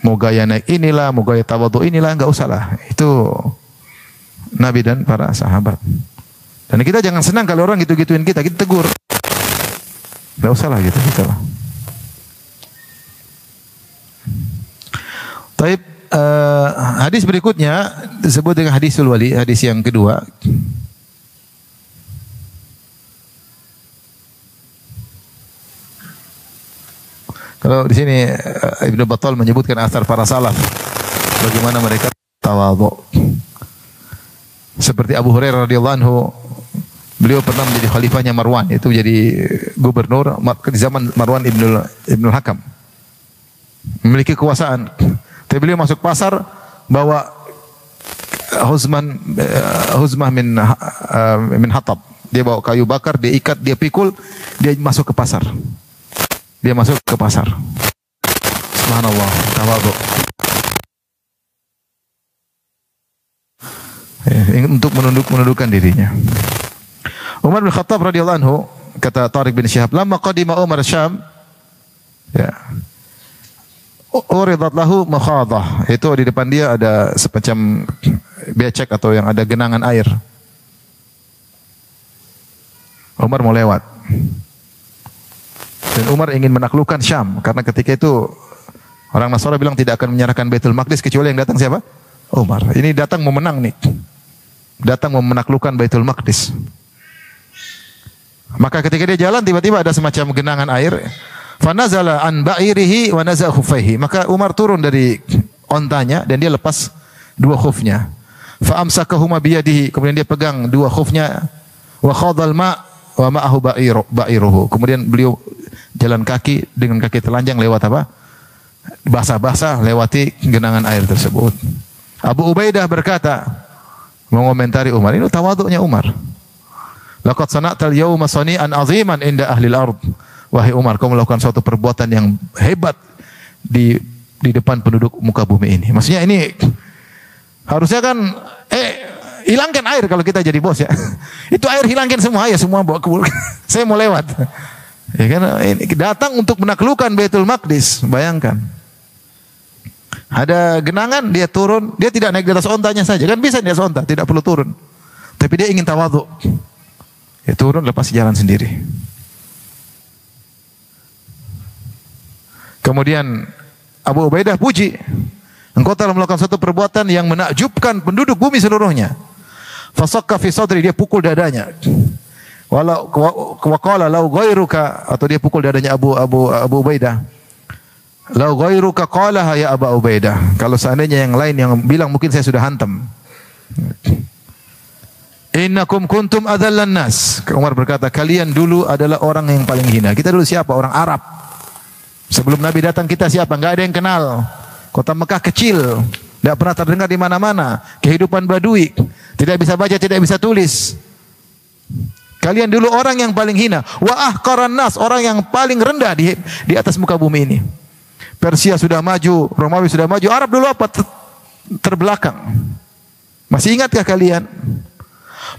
Mau gaya naik inilah, mau gaya tawadhu inilah, enggak usah lah. Itu Nabi dan para sahabat. Dan kita jangan senang kalau orang gitu-gituin kita tegur. Enggak usah lah gitu lah. Taib, hadis berikutnya disebut dengan hadisul wali, hadis yang kedua. Kalau di sini Ibnu Battal menyebutkan asar para salaf, bagaimana mereka tawadhu. Seperti Abu Hurairah radhiyallahu anhu, beliau pernah menjadi khalifahnya Marwan, itu jadi gubernur di zaman Marwan Ibnul Hakam. Memiliki kekuasaan. Tapi beliau masuk pasar bawa huzmah min hatab. Dia bawa kayu bakar, dia ikat, dia pikul, dia masuk ke pasar. Dia masuk ke pasar. Subhanallah, tawadhu. Untuk menundukkan dirinya. Umar bin Khattab radhiyallahu anhu, kata Tariq bin Syihab, "Lamma qadima Umar Syam." Ya. Uridat lahu makhadah. Itu di depan dia ada semacam becek atau yang ada genangan air. Umar mau lewat. Dan Umar ingin menaklukkan Syam karena ketika itu orang Nasrani bilang tidak akan menyerahkan Baitul Maqdis kecuali yang datang siapa? Umar. Ini datang mau menang nih. Datang mau menaklukkan Baitul Maqdis. Maka ketika dia jalan tiba-tiba ada semacam genangan air. Fanazala an ba'irihi wa naza khuffaihi. Maka Umar turun dari ontanya dan dia lepas dua khufnya. Fa amsakahuma biyadihi. Kemudian dia pegang dua khufnya. Wa khadal ma wa ma'ahu ba'iruhu. Kemudian beliau jalan kaki dengan kaki telanjang lewat apa? Basah-basah lewati genangan air tersebut. Abu Ubaidah berkata, mengomentari Umar, ini tawadhu'nya Umar. Laqad sana'tal yawma sani'an 'aziman inda ahli al-ard. Wahai Umar, kau melakukan suatu perbuatan yang hebat di depan penduduk muka bumi ini. Maksudnya ini harusnya kan hilangkan air kalau kita jadi bos ya. Itu air hilangkan semua ya, semua bawa ke saya mau lewat. Ya kan, ini datang untuk menaklukkan Baitul Maqdis, bayangkan. Ada genangan, dia turun, dia tidak naik di atas ontanya saja, kan bisa di atas onta, tidak perlu turun. Tapi dia ingin tawadhu. Dia turun lepas jalan sendiri. Kemudian Abu Ubaidah puji, Engkau telah melakukan satu perbuatan yang menakjubkan penduduk bumi seluruhnya. Fasakka fi sadri, dia pukul dadanya. Walau qala law ghairuka, atau dia pukul dadanya Abu Ubaidah. Law ghairuka qalaha ya Abu Ubaidah. Kalau seandainya yang lain yang bilang, mungkin saya sudah hantam. Innakum kuntum adzallan nas. Umar berkata, kalian dulu adalah orang yang paling hina. Kita dulu siapa? Orang Arab. Sebelum Nabi datang kita siapa? Enggak ada yang kenal. Kota Mekah kecil, tidak pernah terdengar di mana-mana. Kehidupan badui, tidak bisa baca, tidak bisa tulis. Kalian dulu orang yang paling hina. Wa ahqaran nas, orang yang paling rendah di atas muka bumi ini. Persia sudah maju, Romawi sudah maju, Arab dulu apa? Terbelakang. Masih ingatkah kalian?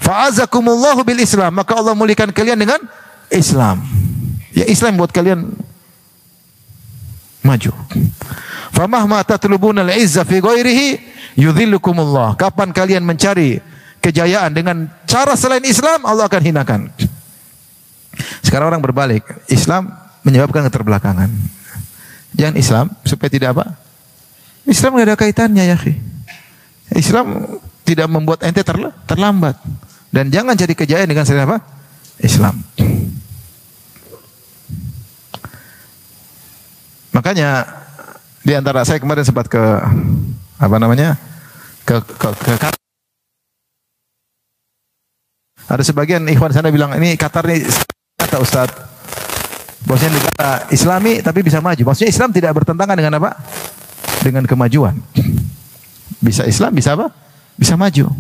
Fa'azakumullahu bil Islam, maka Allah muliakan kalian dengan Islam. Ya, Islam buat kalian maju. Famahma tatlubuna al-izza fi ghairihi yudhillukumullah. Kapan kalian mencari kejayaan dengan cara selain Islam, Allah akan hinakan. Sekarang orang berbalik, Islam menyebabkan keterbelakangan. Jangan Islam supaya tidak apa? Islam tidak ada kaitannya, ya akhi. Islam tidak membuat ente terlambat. Dan jangan cari kejayaan dengan selain apa? Islam. Makanya di antara saya kemarin sempat ke ada sebagian ikhwan sana bilang, ini Qatar ini kata Ustaz, bosnya negara Islami tapi bisa maju. Maksudnya Islam tidak bertentangan dengan apa? Dengan kemajuan. Bisa Islam, bisa apa? Bisa maju.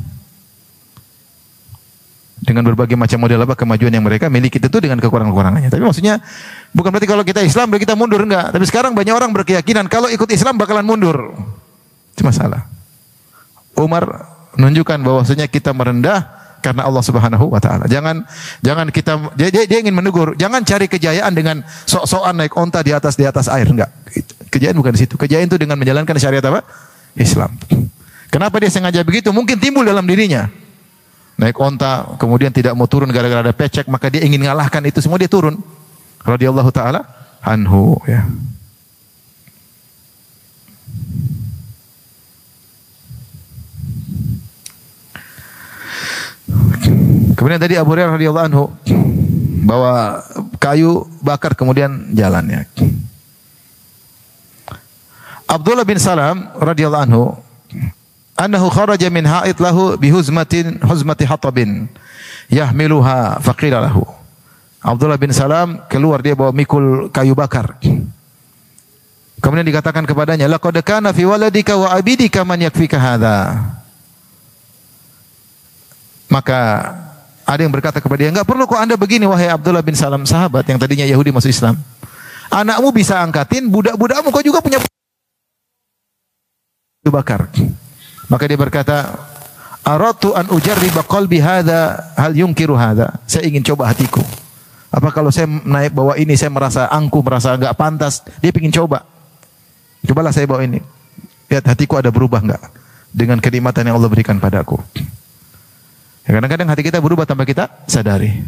Dengan berbagai macam model apa kemajuan yang mereka miliki, tentu dengan kekurangan-kekurangannya. Tapi maksudnya bukan berarti kalau kita Islam berarti kita mundur, enggak. Tapi sekarang banyak orang berkeyakinan kalau ikut Islam bakalan mundur. Itu masalah. Umar menunjukkan bahwasanya kita merendah karena Allah Subhanahu wa taala. Jangan kita dia ingin menegur, jangan cari kejayaan dengan sok-sokan naik onta di atas air, enggak. Kejayaan bukan di situ. Kejayaan itu dengan menjalankan syariat apa? Islam. Kenapa dia sengaja begitu? Mungkin timbul dalam dirinya. Naik onta, kemudian tidak mau turun gara-gara ada pecek, maka dia ingin mengalahkan itu semua, dia turun. Radhiyallahu taala anhu, ya. Kemudian tadi Abu Hurairah radhiyallahu anhu bawa kayu bakar kemudian jalan, ya. Abdullah bin Salam radhiyallahu anhu annahu kharaja min ha'id lahu huzmati hatabin yahmiluha faqila lahu. Abdullah bin Salam keluar, dia bawa mikul kayu bakar. Kemudian dikatakan kepadanya, laqad kana fi waladika wa abidika man yakfika hadza. Maka ada yang berkata kepada dia, enggak perlu kok Anda begini wahai Abdullah bin Salam, sahabat yang tadinya Yahudi masuk Islam. Anakmu bisa angkatin, budak-budakmu kau juga punya kayu bakar. Maka dia berkata, aratu an ujarriba qalbi hadza hal yunkiru hadza. Saya ingin coba hatiku. Apa kalau saya naik bawa ini saya merasa angkuh, merasa enggak pantas. Dia ingin coba. Cobalah saya bawa ini. Lihat hatiku ada berubah enggak dengan kenikmatan yang Allah berikan padaku. Ya, kadang-kadang hati kita berubah tanpa kita sadari.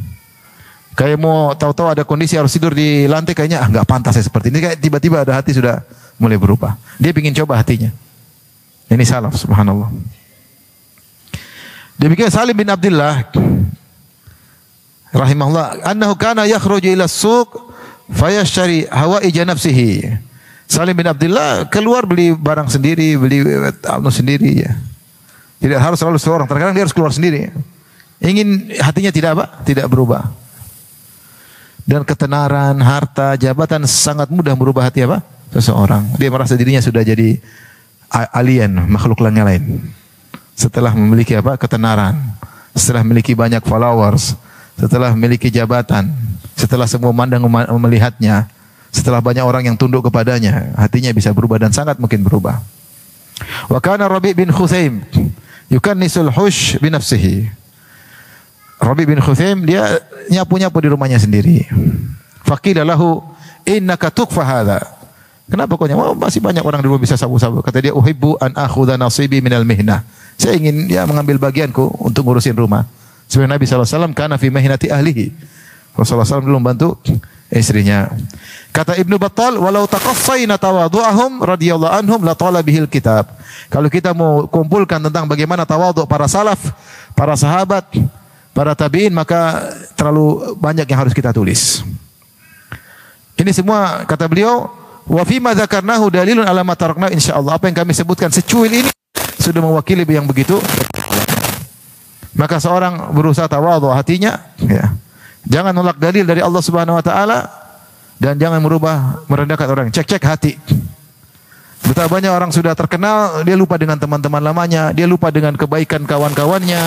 Kayak mau tahu-tahu ada kondisi harus tidur di lantai, kayaknya enggak pantas saya seperti ini. Kayak tiba-tiba ada hati sudah mulai berubah. Dia ingin coba hatinya. Ini salaf, subhanallah. Demikian Salim bin Abdullah rahimahullah, annahu kana yakhruju ila suq fayashtari hawaija nafsihi. Salim bin Abdullah keluar beli barang sendiri, beli sendiri, ya. Tidak harus selalu seorang, terkadang dia harus keluar sendiri. Ingin hatinya tidak apa? Tidak berubah. Dan ketenaran, harta, jabatan sangat mudah merubah hati apa? Seseorang. Dia merasa dirinya sudah jadi alien, makhluk lain. Setelah memiliki apa? Ketenaran, setelah memiliki banyak followers, setelah memiliki jabatan, setelah semua mandang melihatnya, setelah banyak orang yang tunduk kepadanya, hatinya bisa berubah dan sangat mungkin berubah. Wa kana Rabi' bin Khuthaim yukannisul hush bi nafsihi. Rabi' bin Khuthaim dia nyapu-nyapu di rumahnya sendiri. Faqila lahu innaka tukfa hadza. Kenapa kau nyawa? Masih banyak orang dulu bisa sabu-sabu. Kata dia, uhibbu an akhudha nasibi minal mihnah. Saya ingin dia mengambil bagianku untuk ngurusin rumah. Sebenarnya Nabi SAW kana fi mihnati ahlihi. Rasulullah SAW dulu membantu istrinya. Kata Ibnu Battal, walau taqaffayna tawadhu'ahum radhiyallahu anhum la tala bihil kitab. Kalau kita mau kumpulkan tentang bagaimana tawadhu para salaf, para sahabat, para tabi'in, maka terlalu banyak yang harus kita tulis. Ini semua kata beliau, wa fi ma dzakarnahu dalilun ala ma tarakna insyaallah. Apa yang kami sebutkan secuil ini sudah mewakili yang begitu. Maka seorang berusaha tawadhu hatinya, ya. Jangan nolak dalil dari Allah Subhanahu wa taala. Dan jangan merendahkan orang. Cek hati. Betapa banyak orang sudah terkenal, dia lupa dengan teman-teman lamanya, dia lupa dengan kebaikan kawan-kawannya.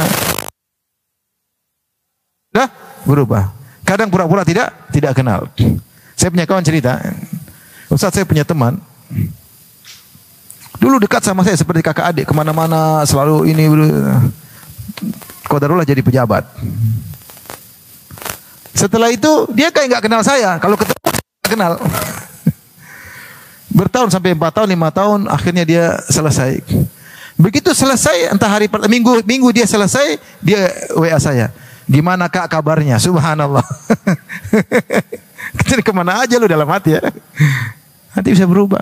Dah berubah. Kadang pura-pura tidak kenal. Saya punya kawan cerita, Ustaz, saya punya teman, dulu dekat sama saya seperti kakak adik, kemana-mana selalu ini, qadarullah jadi pejabat. Setelah itu dia kayak nggak kenal saya. Kalau ketemu kenal. Bertahun sampai 4 tahun, 5 tahun, akhirnya dia selesai. Begitu selesai, entah hari minggu dia selesai, dia WA saya. Gimana Kak kabarnya? Subhanallah. Jadi kemana aja lu dalam hati ya. Nanti bisa berubah.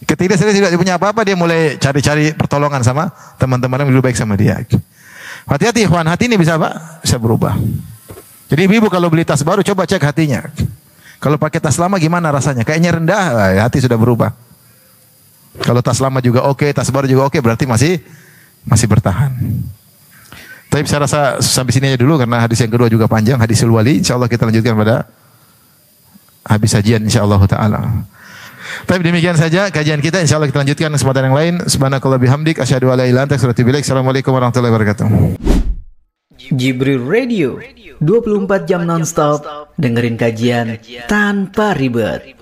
Ketika saya tidak punya apa-apa, dia mulai cari-cari pertolongan sama teman-teman yang lebih baik sama dia. Hati-hati ikhwan, hati ini bisa apa? Bisa berubah. Jadi ibu kalau beli tas baru coba cek hatinya. Kalau pakai tas lama gimana rasanya? Kayaknya rendah, hati sudah berubah. Kalau tas lama juga oke, tas baru juga oke, berarti masih bertahan. Tapi saya rasa sampai sini aja dulu karena hadis yang kedua juga panjang, hadisul wali. Insyaallah kita lanjutkan pada habis sajian insyaallah taala. Tapi demikian saja kajian kita, insyaallah kita lanjutkan kesempatan yang lain. Subhanakallah bihamdik asyhadu an la ilaha illa anta astaghfiruka wa atubu ilaik. Assalamualaikum warahmatullahi wabarakatuh. Jibril Radio 24 jam nonstop dengerin kajian tanpa ribet.